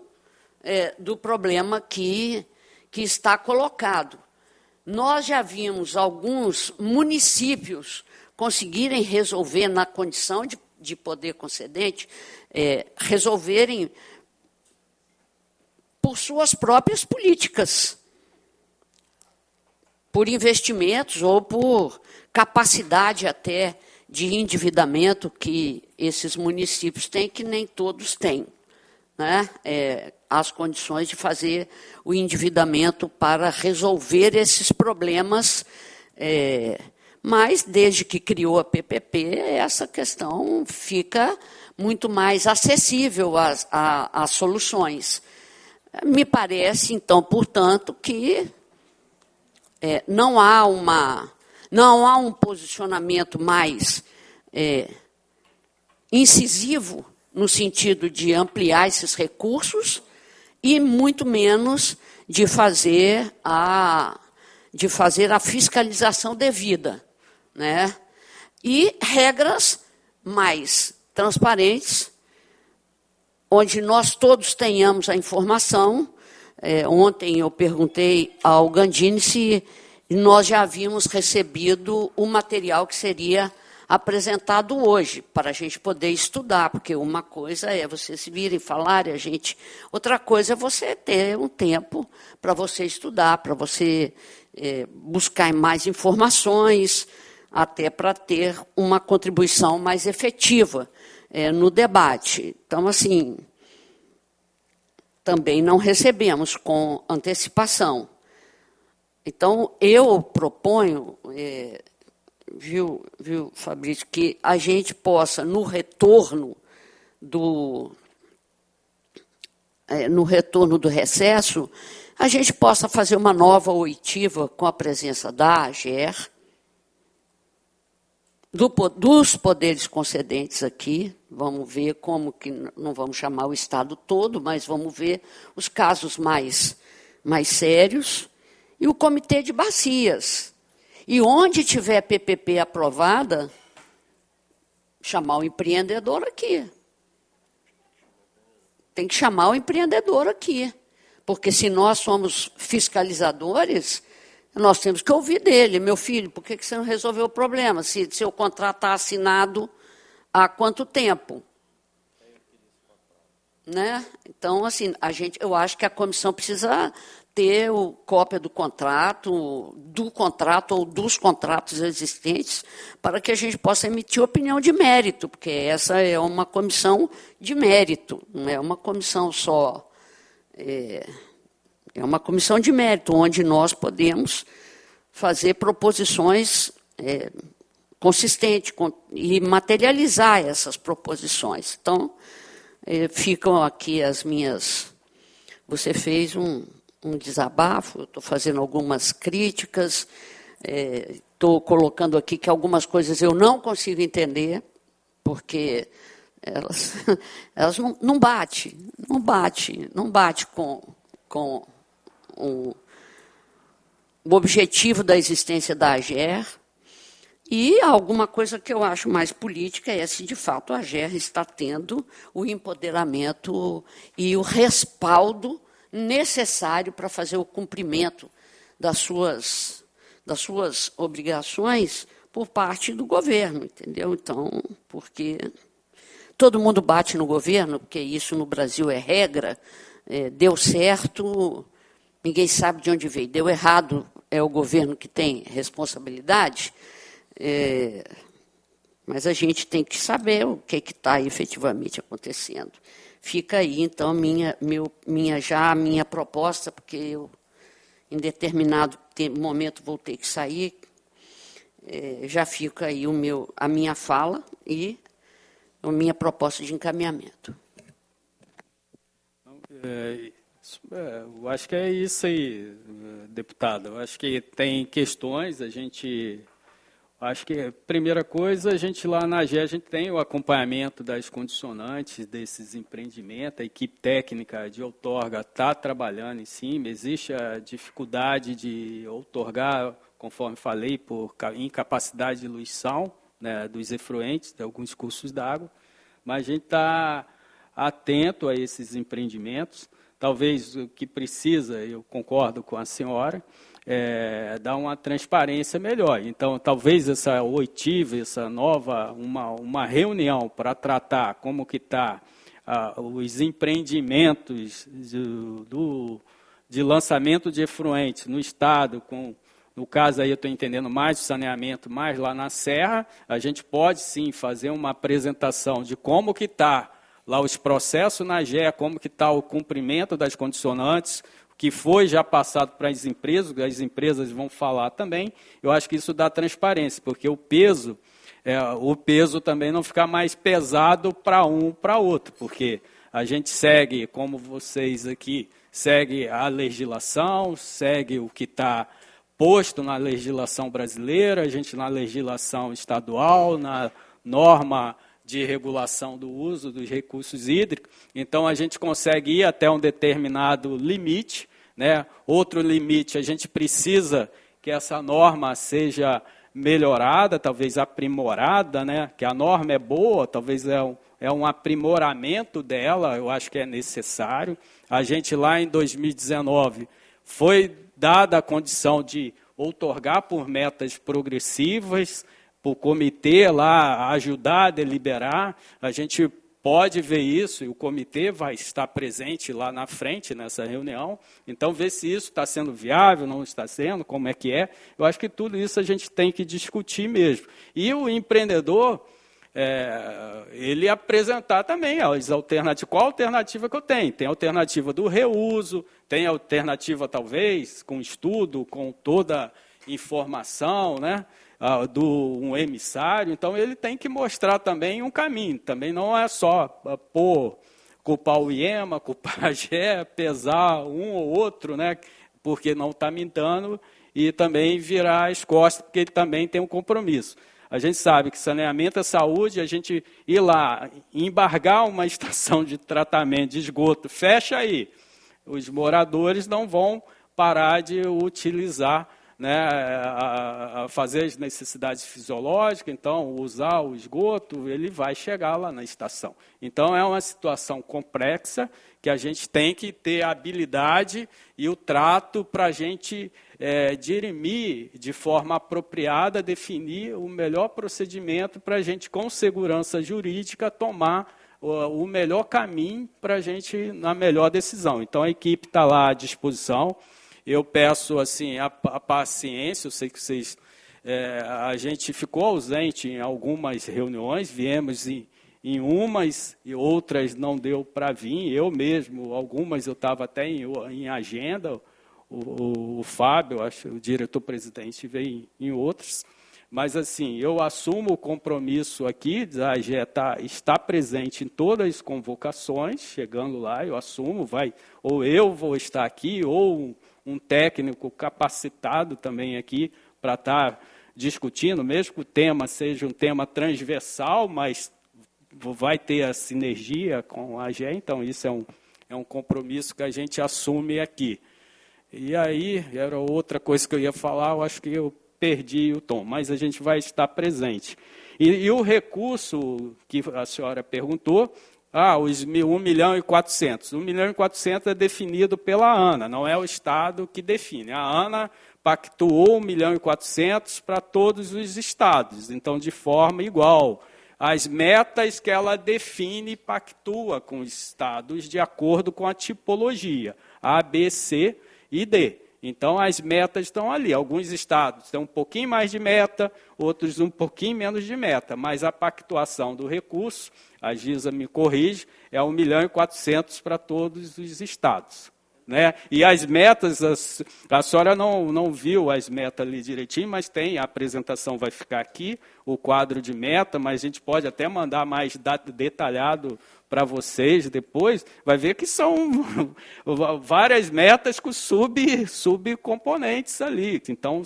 do problema que está colocado. Nós já vimos alguns municípios conseguirem resolver, na condição de poder concedente, resolverem por suas próprias políticas, por investimentos ou por capacidade até de endividamento que esses municípios têm, que nem todos têm, né? As condições de fazer o endividamento para resolver esses problemas. Mas, desde que criou a PPP, essa questão fica muito mais acessível às soluções. Me parece, então, portanto, que não há um posicionamento mais incisivo no sentido de ampliar esses recursos e muito menos de fazer a fiscalização devida, né? E regras mais transparentes, onde nós todos tenhamos a informação. Ontem eu perguntei ao Gandini se nós já havíamos recebido o material que seria apresentado hoje, para a gente poder estudar, porque uma coisa é você se vir e falar, e outra coisa é você ter um tempo para você estudar, para você buscar mais informações, até para ter uma contribuição mais efetiva no debate. Então, assim, também não recebemos com antecipação. Então, eu proponho, viu, Fabrício, que a gente possa, no retorno do recesso, a gente possa fazer uma nova oitiva com a presença da AGER, dos poderes concedentes aqui. Vamos ver como que, não vamos chamar o Estado todo, mas vamos ver os casos mais sérios, e o Comitê de Bacias. E onde tiver PPP aprovada, chamar o empreendedor aqui. Tem que chamar o empreendedor aqui. Porque se nós somos fiscalizadores, nós temos que ouvir dele. Meu filho, por que você não resolveu o problema? Se seu contrato está assinado há quanto tempo? Né? Então, assim, eu acho que a comissão precisa ter cópia do contrato ou dos contratos existentes, para que a gente possa emitir opinião de mérito, porque essa é uma comissão de mérito, não é uma comissão só. É uma comissão de mérito, onde nós podemos fazer proposições consistentes e materializar essas proposições. Então, ficam aqui as minhas... Você fez um desabafo, eu estou fazendo algumas críticas, estou colocando aqui que algumas coisas eu não consigo entender, porque elas não bate com o objetivo da existência da AGER. E alguma coisa que eu acho mais política é se, de fato, a AGER está tendo o empoderamento e o respaldo necessário para fazer o cumprimento das suas obrigações por parte do governo, entendeu? Então, porque todo mundo bate no governo, porque isso no Brasil é regra, deu certo, ninguém sabe de onde veio, deu errado, é o governo que tem responsabilidade. Mas a gente tem que saber o que está efetivamente acontecendo. Fica aí, então, a minha proposta, porque eu, em determinado momento, vou ter que sair, já fica aí a minha fala e a minha proposta de encaminhamento. Eu acho que é isso aí, deputada. Eu acho que tem questões, acho que a primeira coisa, a gente lá na AGE, a gente tem o acompanhamento das condicionantes desses empreendimentos, a equipe técnica de outorga está trabalhando em cima, existe a dificuldade de outorgar, conforme falei, por incapacidade de diluição, né, dos efluentes de alguns cursos d'água, mas a gente está atento a esses empreendimentos. Talvez o que precisa, eu concordo com a senhora, dar uma transparência melhor. Então, talvez essa oitiva, essa nova, uma reunião para tratar como que está os empreendimentos de lançamento de efluentes no Estado, no caso aí eu estou entendendo mais o saneamento, mais lá na Serra, a gente pode sim fazer uma apresentação de como que está lá os processos na AGE, como que está o cumprimento das condicionantes, que foi já passado para as empresas vão falar também. Eu acho que isso dá transparência, porque o peso também não fica mais pesado para um para outro, porque a gente segue, como vocês aqui, segue a legislação, segue o que está posto na legislação brasileira, a gente na legislação estadual, na norma de regulação do uso dos recursos hídricos. Então, a gente consegue ir até um determinado limite, né? Outro limite, a gente precisa que essa norma seja melhorada, talvez aprimorada, né? Que a norma é boa, talvez é um aprimoramento dela, eu acho que é necessário. A gente lá em 2019 foi dada a condição de outorgar por metas progressivas, para o comitê lá ajudar a deliberar, a gente pode ver isso, e o comitê vai estar presente lá na frente, nessa reunião, então ver se isso está sendo viável, não está sendo, como é que é. Eu acho que tudo isso a gente tem que discutir mesmo. E o empreendedor, ele apresentar também as alternativas. Qual a alternativa que eu tenho? Tem a alternativa do reuso, tem a alternativa, talvez, com estudo, com toda informação, né? Um emissário, então ele tem que mostrar também um caminho, também não é só culpar o IEMA, culpar a AGE, pesar um ou outro, né, porque não está mintando, e também virar as costas, porque ele também tem um compromisso. A gente sabe que saneamento é saúde, a gente ir lá, embargar uma estação de tratamento de esgoto, fecha aí, os moradores não vão parar de utilizar, né, a fazer as necessidades fisiológicas, então usar o esgoto, ele vai chegar lá na estação. Então é uma situação complexa que a gente tem que ter a habilidade e o trato para a gente dirimir de forma apropriada, definir o melhor procedimento para a gente, com segurança jurídica, tomar o melhor caminho para a gente, na melhor decisão. Então a equipe está lá à disposição. Eu peço assim, a paciência, eu sei que vocês... a gente ficou ausente em algumas reuniões, viemos em umas e outras não deu para vir. Eu mesmo, algumas eu estava até em agenda, o Fábio, acho, o diretor-presidente, veio em outros. Mas, assim, eu assumo o compromisso aqui, a AGE está presente em todas as convocações, chegando lá, eu assumo, ou eu vou estar aqui, ou um técnico capacitado também aqui para estar discutindo, mesmo que o tema seja um tema transversal, mas vai ter a sinergia com a AGE, então isso é um compromisso que a gente assume aqui. E aí, era outra coisa que eu ia falar, eu acho que eu perdi o tom, mas a gente vai estar presente. E o recurso que a senhora perguntou, os 1.400.000. 1.400.000 é definido pela ANA, não é o Estado que define. A ANA pactuou 1.400.000 para todos os estados, então de forma igual. As metas que ela define pactua com os estados de acordo com a tipologia, A, B, C e D. Então, as metas estão ali. Alguns estados têm um pouquinho mais de meta, outros um pouquinho menos de meta, mas a pactuação do recurso, a Giza me corrige, é 1.400.000 para todos os estados. Né? E as metas, a senhora não viu as metas ali direitinho, mas tem, a apresentação vai ficar aqui, o quadro de meta, mas a gente pode até mandar mais detalhado para vocês depois, vai ver que são várias metas com subcomponentes ali, então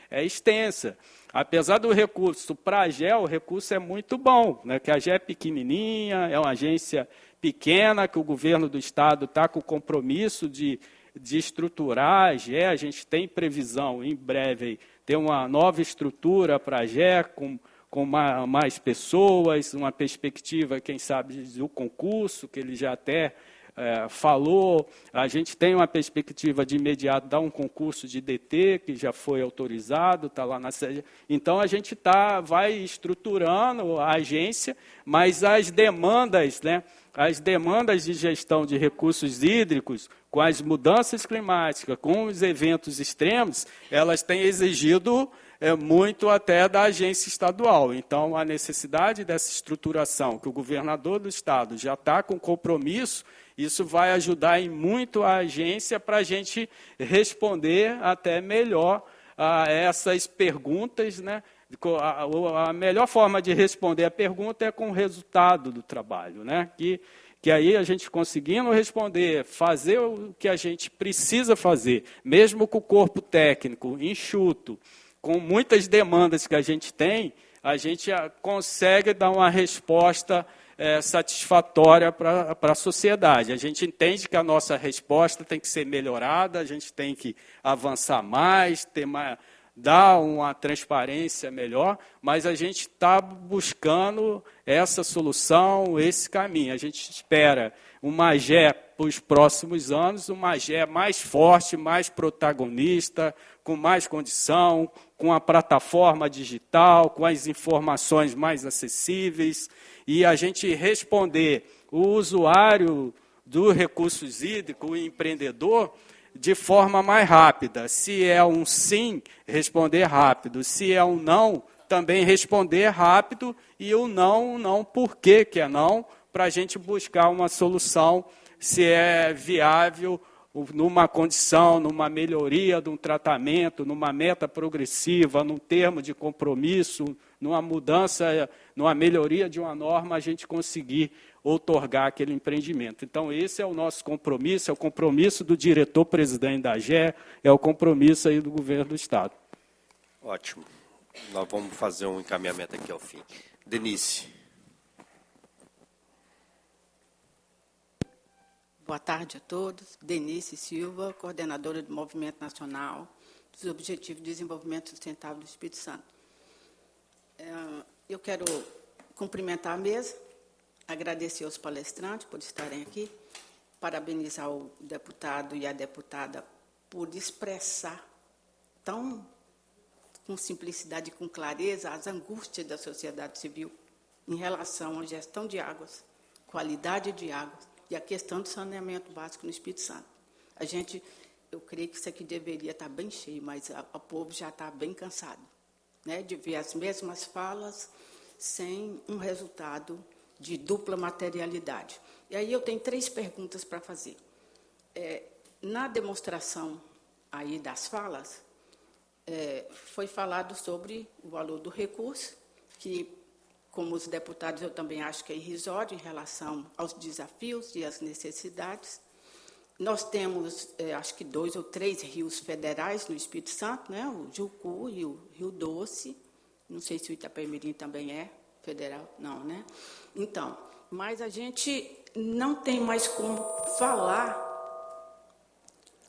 é extensa. Apesar do recurso para a AGE, o recurso é muito bom, né? Que a AGE é pequenininha, é uma agência pequena, que o governo do Estado está com o compromisso de estruturar a AGE. A gente tem previsão, em breve, ter uma nova estrutura para a AGE, com mais pessoas, uma perspectiva, quem sabe, do concurso, que ele já até falou. A gente tem uma perspectiva de imediato dar um concurso de DT, que já foi autorizado, está lá na sede. Então, a gente vai estruturando a agência, mas as demandas, né, as demandas de gestão de recursos hídricos, com as mudanças climáticas, com os eventos extremos, elas têm exigido muito até da agência estadual. Então, a necessidade dessa estruturação, que o governador do Estado já está com compromisso, isso vai ajudar em muito a agência para a gente responder até melhor a essas perguntas, né? A melhor forma de responder a pergunta é com o resultado do trabalho, né? Que aí a gente conseguindo responder, fazer o que a gente precisa fazer, mesmo com o corpo técnico enxuto, com muitas demandas que a gente tem, a gente consegue dar uma resposta satisfatória para a sociedade. A gente entende que a nossa resposta tem que ser melhorada, a gente tem que avançar mais, dar uma transparência melhor, mas a gente está buscando essa solução, esse caminho. A gente espera uma AGE para os próximos anos, uma AGE mais forte, mais protagonista, com mais condição, com a plataforma digital, com as informações mais acessíveis, e a gente responder o usuário do recursos hídricos, o empreendedor, de forma mais rápida. Se é um sim, responder rápido. Se é um não, também responder rápido, e o não por que é não, para a gente buscar uma solução, se é viável, numa condição, numa melhoria de um tratamento, numa meta progressiva, num termo de compromisso, numa mudança, numa melhoria de uma norma, a gente conseguir outorgar aquele empreendimento. Então, esse é o nosso compromisso, é o compromisso do diretor-presidente da AGE, é o compromisso aí do governo do Estado. Ótimo. Nós vamos fazer um encaminhamento aqui ao fim. Denise. Boa tarde a todos. Denise Silva, coordenadora do Movimento Nacional dos Objetivos de Desenvolvimento Sustentável do Espírito Santo. Eu quero cumprimentar a mesa, agradecer aos palestrantes por estarem aqui, parabenizar o deputado e a deputada por expressar com simplicidade e com clareza as angústias da sociedade civil em relação à gestão de águas, qualidade de águas, e a questão do saneamento básico no Espírito Santo. Eu creio que isso aqui deveria estar bem cheio, mas o povo já está bem cansado, né, de ver as mesmas falas sem um resultado de dupla materialidade. E aí eu tenho 3 perguntas para fazer. Na demonstração aí das falas, foi falado sobre o valor do recurso, que, como os deputados, eu também acho que é irrisório em relação aos desafios e às necessidades. Nós temos, acho que 2 ou 3 rios federais no Espírito Santo, né? O Jucu e o Rio Doce, não sei se o Itapemirim também é, federal? Não, né? Então, mas a gente não tem mais como falar,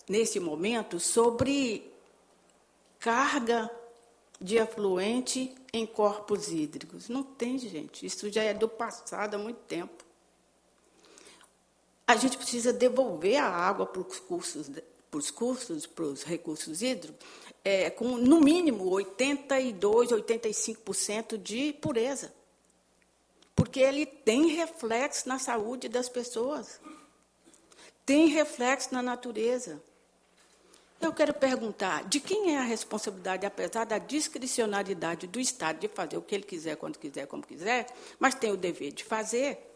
nesse momento, sobre carga de efluente em corpos hídricos. Não tem, gente. Isso já é do passado há muito tempo. A gente precisa devolver a água para os recursos hídricos, com, no mínimo, 82%, 85% de pureza. Porque ele tem reflexo na saúde das pessoas, tem reflexo na natureza. Eu quero perguntar, de quem é a responsabilidade, apesar da discricionariedade do Estado de fazer o que ele quiser, quando quiser, como quiser, mas tem o dever de fazer,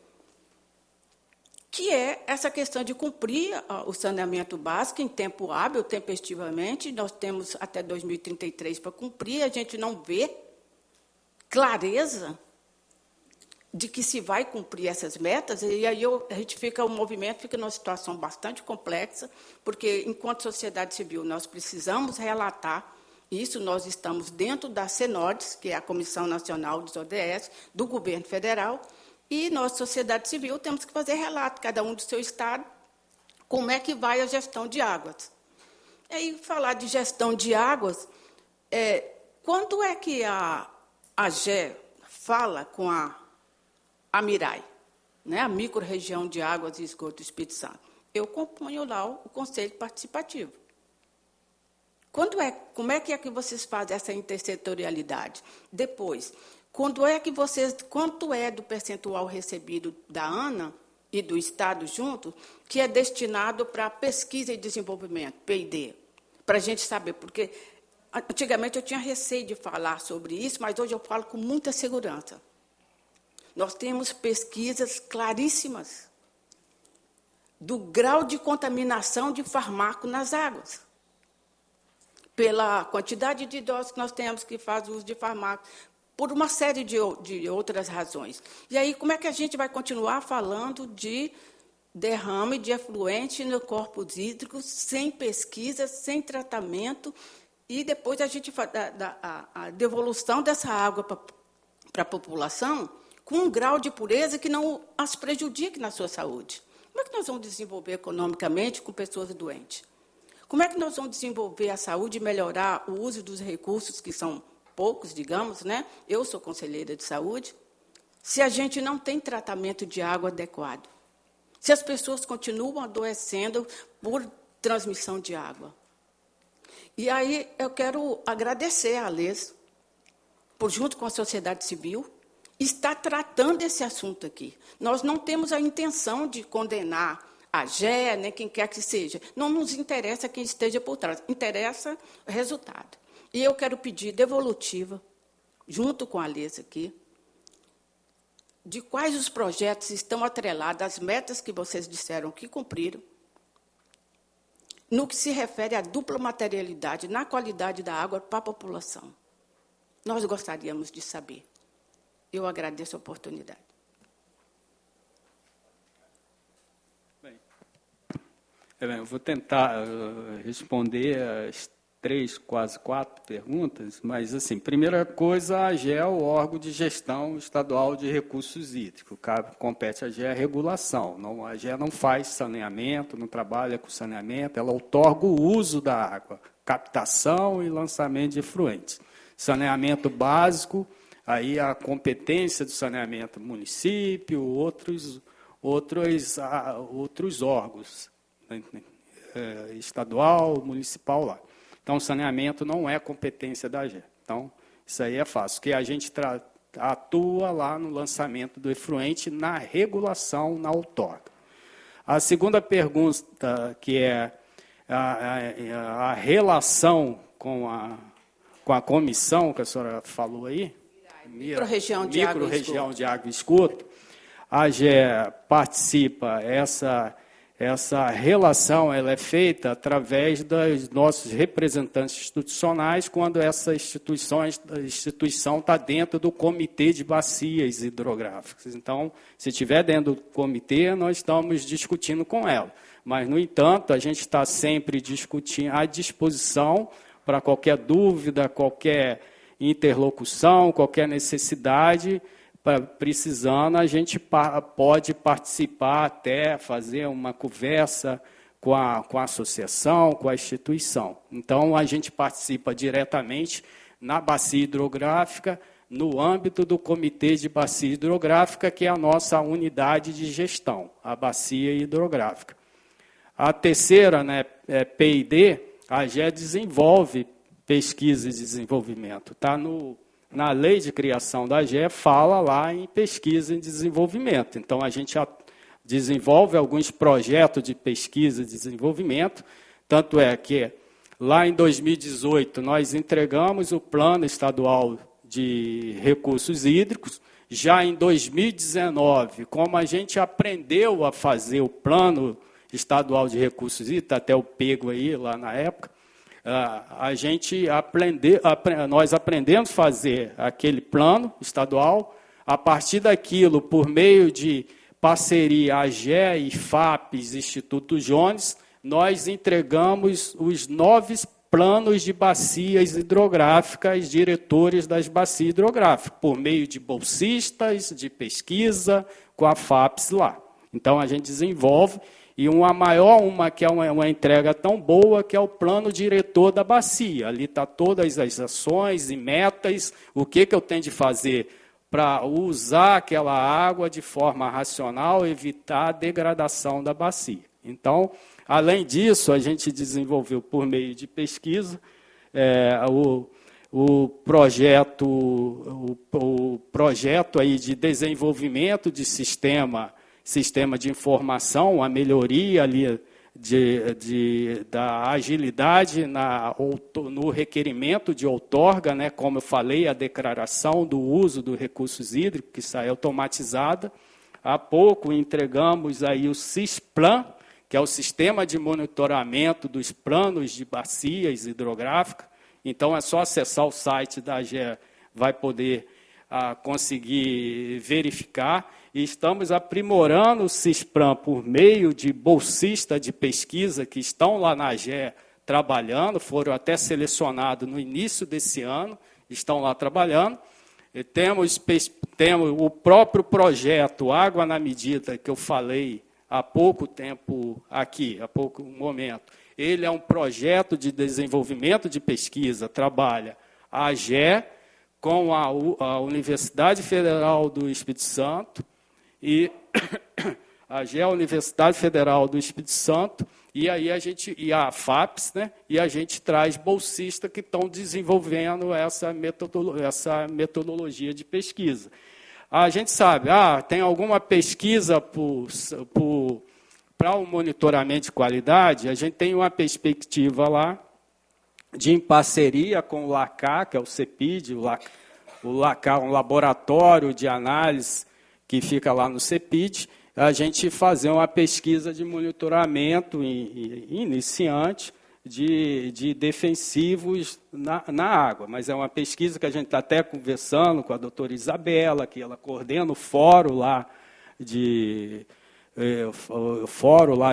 que é essa questão de cumprir o saneamento básico em tempo hábil, tempestivamente. Nós temos até 2033 para cumprir, a gente não vê clareza de que se vai cumprir essas metas, e aí o movimento fica numa situação bastante complexa, porque, enquanto sociedade civil, nós precisamos relatar isso, nós estamos dentro da CENODES, que é a Comissão Nacional dos ODS, do Governo Federal, e nós, sociedade civil, temos que fazer relato, cada um do seu estado, como é que vai a gestão de águas. E aí, falar de gestão de águas, quando é que a AGE fala com a MIRAI, né, a Microrregião de Águas e Esgoto do Espírito Santo? Eu componho lá o Conselho Participativo. Como é que vocês fazem essa intersetorialidade? Depois, quanto é do percentual recebido da ANA e do Estado junto, que é destinado para pesquisa e desenvolvimento, P&D, para a gente saber, porque antigamente eu tinha receio de falar sobre isso, mas hoje eu falo com muita segurança. Nós temos pesquisas claríssimas do grau de contaminação de fármaco nas águas, pela quantidade de idosos que nós temos que fazem uso de fármaco, por uma série de outras razões. E aí, como é que a gente vai continuar falando de derrame de efluente no corpos hídricos, sem pesquisa, sem tratamento, e depois a gente a devolução dessa água para a população com um grau de pureza que não as prejudique na sua saúde? Como é que nós vamos desenvolver economicamente com pessoas doentes? Como é que nós vamos desenvolver a saúde e melhorar o uso dos recursos, que são poucos, digamos, né? Eu sou conselheira de saúde, se a gente não tem tratamento de água adequado, se as pessoas continuam adoecendo por transmissão de água. E aí eu quero agradecer a ALES, por, junto com a sociedade civil, estar tratando esse assunto aqui. Nós não temos a intenção de condenar a GE, nem quem quer que seja. Não nos interessa quem esteja por trás, interessa o resultado. E eu quero pedir devolutiva, junto com a ALES aqui, de quais os projetos estão atrelados às metas que vocês disseram que cumpriram, no que se refere à dupla materialidade na qualidade da água para a população. Nós gostaríamos de saber. Eu agradeço a oportunidade. Bem, eu vou tentar responder as 3, quase 4 perguntas, mas, assim, primeira coisa, a AGE é o órgão de gestão estadual de recursos hídricos, compete a AGE a regulação, a AGE não faz saneamento, não trabalha com saneamento, ela outorga o uso da água, captação e lançamento de efluentes. Saneamento básico, aí a competência do saneamento município, outros órgãos, estadual, municipal lá. Então, o saneamento não é competência da AGE. Então, isso aí é fácil, porque a gente atua lá no lançamento do efluente, na regulação, na outorga. A segunda pergunta, que é a relação com a comissão que a senhora falou aí, Microrregião de água e esgoto, a AGE participa, essa relação ela é feita através dos nossos representantes institucionais, quando essa instituição está dentro do Comitê de Bacias Hidrográficas. Então, se estiver dentro do comitê, nós estamos discutindo com ela. Mas, no entanto, a gente está sempre à disposição para qualquer dúvida, qualquer interlocução, qualquer necessidade, precisando, a gente pode participar até, fazer uma conversa com a associação, com a instituição. Então, a gente participa diretamente na bacia hidrográfica, no âmbito do Comitê de Bacia Hidrográfica, que é a nossa unidade de gestão, a bacia hidrográfica. A terceira, né, P&D, a AGE desenvolve pesquisa e desenvolvimento. Está na lei de criação da AGE, fala lá em pesquisa e desenvolvimento. Então, a gente desenvolve alguns projetos de pesquisa e desenvolvimento, tanto é que lá em 2018 nós entregamos o Plano Estadual de Recursos Hídricos. Já em 2019, como a gente aprendeu a fazer o Plano Estadual de Recursos Hídricos, até o pego aí lá na época, nós aprendemos a fazer aquele plano estadual. A partir daquilo, por meio de parceria AGE, IFAPES, Instituto Jones, nós entregamos os 9 planos de bacias hidrográficas, diretores das bacias hidrográficas, por meio de bolsistas, de pesquisa, com a FAPES lá. Então, a gente desenvolve, e uma que é uma entrega tão boa, que é o plano diretor da bacia. Ali está todas as ações e metas, o que eu tenho de fazer para usar aquela água de forma racional, evitar a degradação da bacia. Então, além disso, a gente desenvolveu, por meio de pesquisa, o projeto aí de desenvolvimento de sistema de informação, a melhoria ali da agilidade no requerimento de outorga, né, como eu falei, a declaração do uso dos recursos hídricos, que sai automatizada. Há pouco entregamos aí o SISPLAN, que é o Sistema de Monitoramento dos Planos de Bacias Hidrográficas. Então, é só acessar o site da AGE, vai poder conseguir verificar. E estamos aprimorando o SISPLAN por meio de bolsistas de pesquisa que estão lá na AGE trabalhando, foram até selecionados no início desse ano, estão lá trabalhando. E temos o próprio projeto Água na Medida, que eu falei há pouco tempo aqui, há pouco momento. Ele é um projeto de desenvolvimento de pesquisa, trabalha a AGE com a Universidade Federal do Espírito Santo, e a AGE, a Universidade Federal do Espírito Santo, e aí a FAPES, né? E a gente traz bolsistas que estão desenvolvendo essa metodologia de pesquisa. A gente sabe, tem alguma pesquisa para o monitoramento de qualidade, a gente tem uma perspectiva lá, em parceria com o LACA, que é o CEPID, o LACA, um laboratório de análise que fica lá no CEPID, a gente fazer uma pesquisa de monitoramento iniciante de defensivos na água. Mas é uma pesquisa que a gente está até conversando com a doutora Isabela, que ela coordena o fórum lá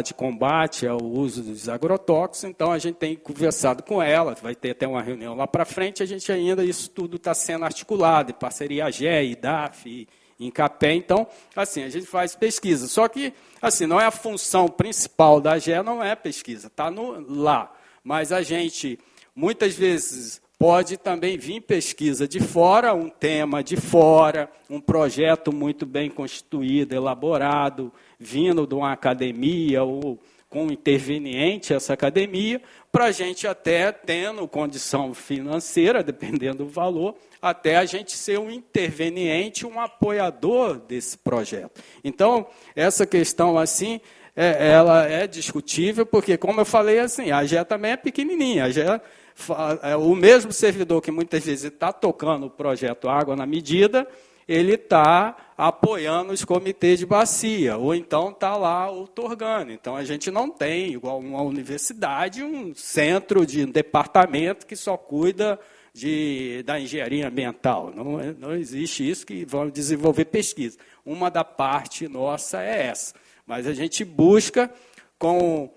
de combate ao uso dos agrotóxicos. Então, a gente tem conversado com ela, vai ter até uma reunião lá para frente, isso tudo está sendo articulado, em parceria AGE, IDAF, INCAPé. Então, assim, a gente faz pesquisa. Só que, assim, não é a função principal da AGE, não é pesquisa, está lá. Mas a gente, muitas vezes, pode também vir pesquisa de fora, um tema de fora, um projeto muito bem constituído, elaborado, vindo de uma academia ou com um interveniente essa academia, para a gente até tendo condição financeira, dependendo do valor, até a gente ser um interveniente, um apoiador desse projeto. Então, essa questão assim, ela é discutível, porque, como eu falei, assim, a AGE também é pequenininha. A AGE, o mesmo servidor que muitas vezes está tocando o projeto Água na Medida, ele está apoiando os comitês de bacia, ou então está lá outorgando. Então, a gente não tem, igual uma universidade, um centro de um departamento que só cuida da engenharia ambiental. Não existe isso, que vamos desenvolver pesquisa. Uma da parte nossa é essa. Mas a gente busca, com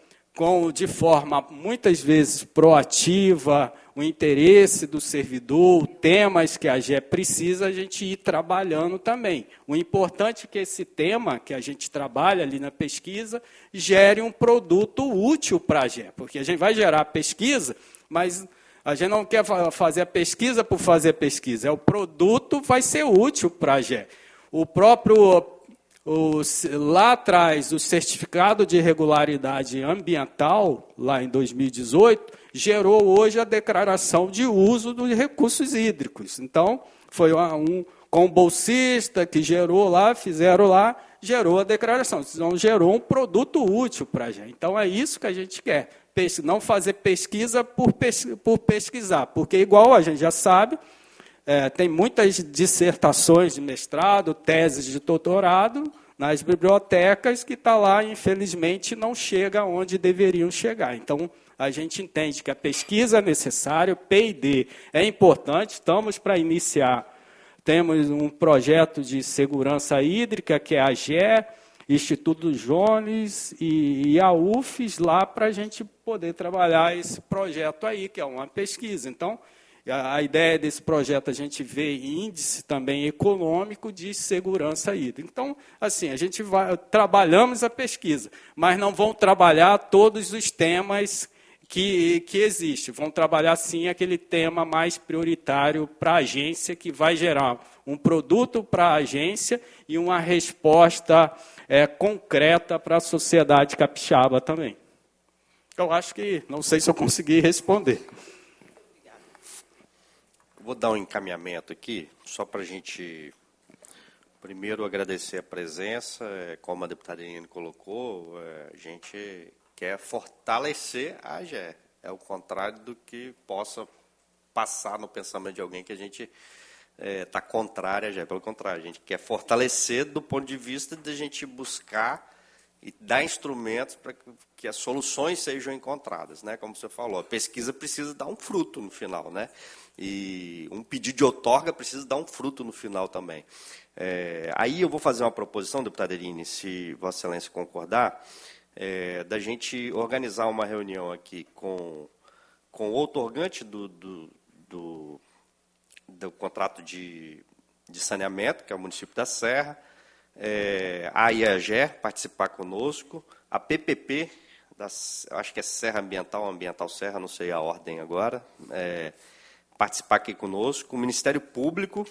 de forma, muitas vezes, proativa, o interesse do servidor, temas que a AGE precisa, a gente ir trabalhando também. O importante é que esse tema que a gente trabalha ali na pesquisa gere um produto útil para a AGE, porque a gente vai gerar pesquisa, mas a gente não quer fazer a pesquisa por fazer a pesquisa, o produto vai ser útil para a AGE. O próprio... lá atrás, o certificado de regularidade ambiental, lá em 2018, gerou hoje a declaração de uso dos recursos hídricos. Então, foi com o bolsista que gerou lá, fizeram lá, gerou a declaração. Então, gerou um produto útil para a gente. Então, é isso que a gente quer. Não fazer pesquisa por pesquisar, porque, igual a gente já sabe, tem muitas dissertações de mestrado, teses de doutorado nas bibliotecas que está lá, infelizmente, não chega onde deveriam chegar. Então, a gente entende que a pesquisa é necessária, o P&D é importante, estamos para iniciar, temos um projeto de segurança hídrica, que é a AGE, Instituto Jones e a UFES, lá para a gente poder trabalhar esse projeto aí, que é uma pesquisa. Então, a ideia desse projeto, a gente vê índice também econômico de segurança hídrica. Então, assim, a gente trabalhamos a pesquisa, mas não vão trabalhar todos os temas que existem. Vão trabalhar, sim, aquele tema mais prioritário para a agência, que vai gerar um produto para a agência e uma resposta concreta para a sociedade capixaba também. Eu acho que, não sei se eu consegui responder. Vou dar um encaminhamento aqui, só para a gente, primeiro, agradecer a presença. Como a deputada Irene colocou, a gente quer fortalecer a AGE. É o contrário do que possa passar no pensamento de alguém que a gente está contrário à AGE. Pelo contrário, a gente quer fortalecer do ponto de vista de a gente buscar e dar instrumentos para que as soluções sejam encontradas, né? Como você falou, a pesquisa precisa dar um fruto no final, né? E um pedido de outorga precisa dar um fruto no final também. Aí eu vou fazer uma proposição, deputada Irene, se Vossa Excelência concordar, da gente organizar uma reunião aqui com o outorgante do contrato de saneamento, que é o município da Serra, a IAGER participar conosco, a PPP, acho que é Serra Ambiental Serra, não sei a ordem agora, participar aqui conosco, o Ministério Público,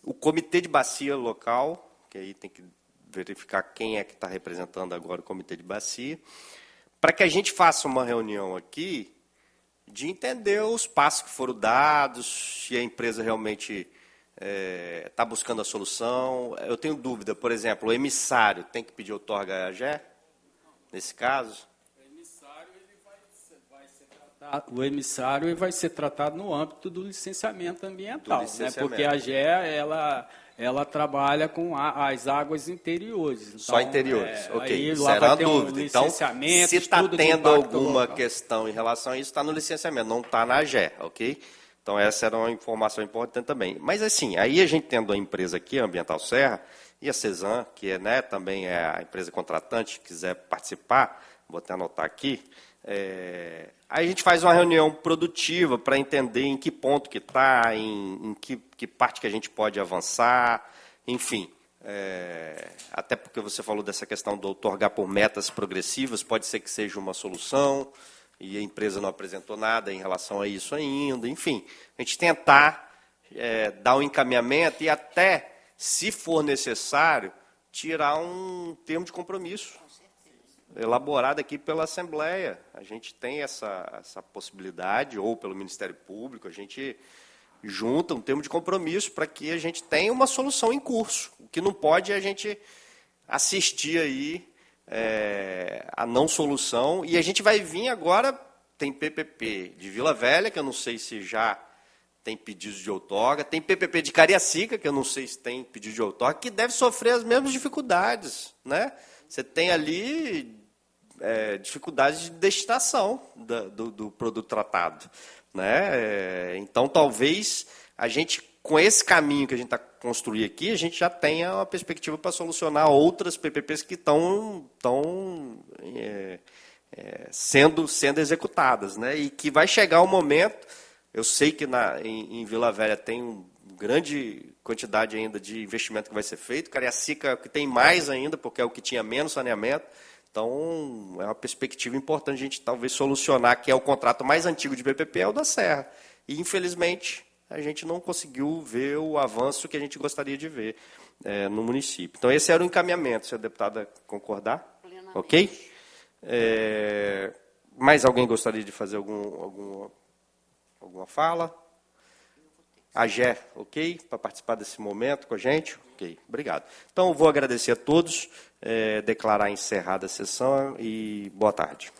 o Comitê de Bacia Local, que aí tem que verificar quem é que está representando agora o Comitê de Bacia, para que a gente faça uma reunião aqui de entender os passos que foram dados, se a empresa realmente está buscando a solução. Eu tenho dúvida, por exemplo, o emissário tem que pedir outorga à AGE, nesse caso? O emissário vai ser tratado no âmbito do licenciamento ambiental, né? Porque a AGE ela trabalha com as águas interiores. Então, só interiores, ok. Aí Isso lá era vai a ter dúvida. Então, se está tendo alguma questão em relação a isso, está no licenciamento, não está na AGE, ok? Então, essa era uma informação importante também. Mas, assim, aí a gente tendo a empresa aqui, a Ambiental Serra, e a CESAM, que também é a empresa contratante, quiser participar, vou até anotar aqui, aí a gente faz uma reunião produtiva para entender em que ponto que está, em que parte que a gente pode avançar, enfim. Até porque você falou dessa questão do outorgar por metas progressivas, pode ser que seja uma solução, e a empresa não apresentou nada em relação a isso ainda, enfim. A gente tentar dar um encaminhamento e até, se for necessário, tirar um termo de compromisso elaborado aqui pela Assembleia. A gente tem essa possibilidade, ou pelo Ministério Público, a gente junta um termo de compromisso para que a gente tenha uma solução em curso. O que não pode é a gente assistir aí a não solução. E a gente vai vir agora, tem PPP de Vila Velha, que eu não sei se já tem pedidos de outorga, tem PPP de Cariacica, que eu não sei se tem pedido de outorga, que deve sofrer as mesmas dificuldades, né? Você tem ali dificuldades de destinação do produto tratado, né? Então, talvez a gente, com esse caminho que a gente está construindo aqui, a gente já tenha uma perspectiva para solucionar outras PPPs que estão sendo executadas, né? E que vai chegar o momento, eu sei que em Vila Velha tem uma grande quantidade ainda de investimento que vai ser feito, Cariacica que tem mais ainda, porque é o que tinha menos saneamento, então é uma perspectiva importante a gente talvez solucionar, que é o contrato mais antigo de PPP, é o da Serra. E, infelizmente, a gente não conseguiu ver o avanço que a gente gostaria de ver no município. Então, esse era o encaminhamento, se a deputada concordar. Plenamente. Ok? Mais alguém gostaria de fazer alguma fala? A Gé, ok? Para participar desse momento com a gente? Ok, obrigado. Então, vou agradecer a todos, declarar encerrada a sessão e boa tarde.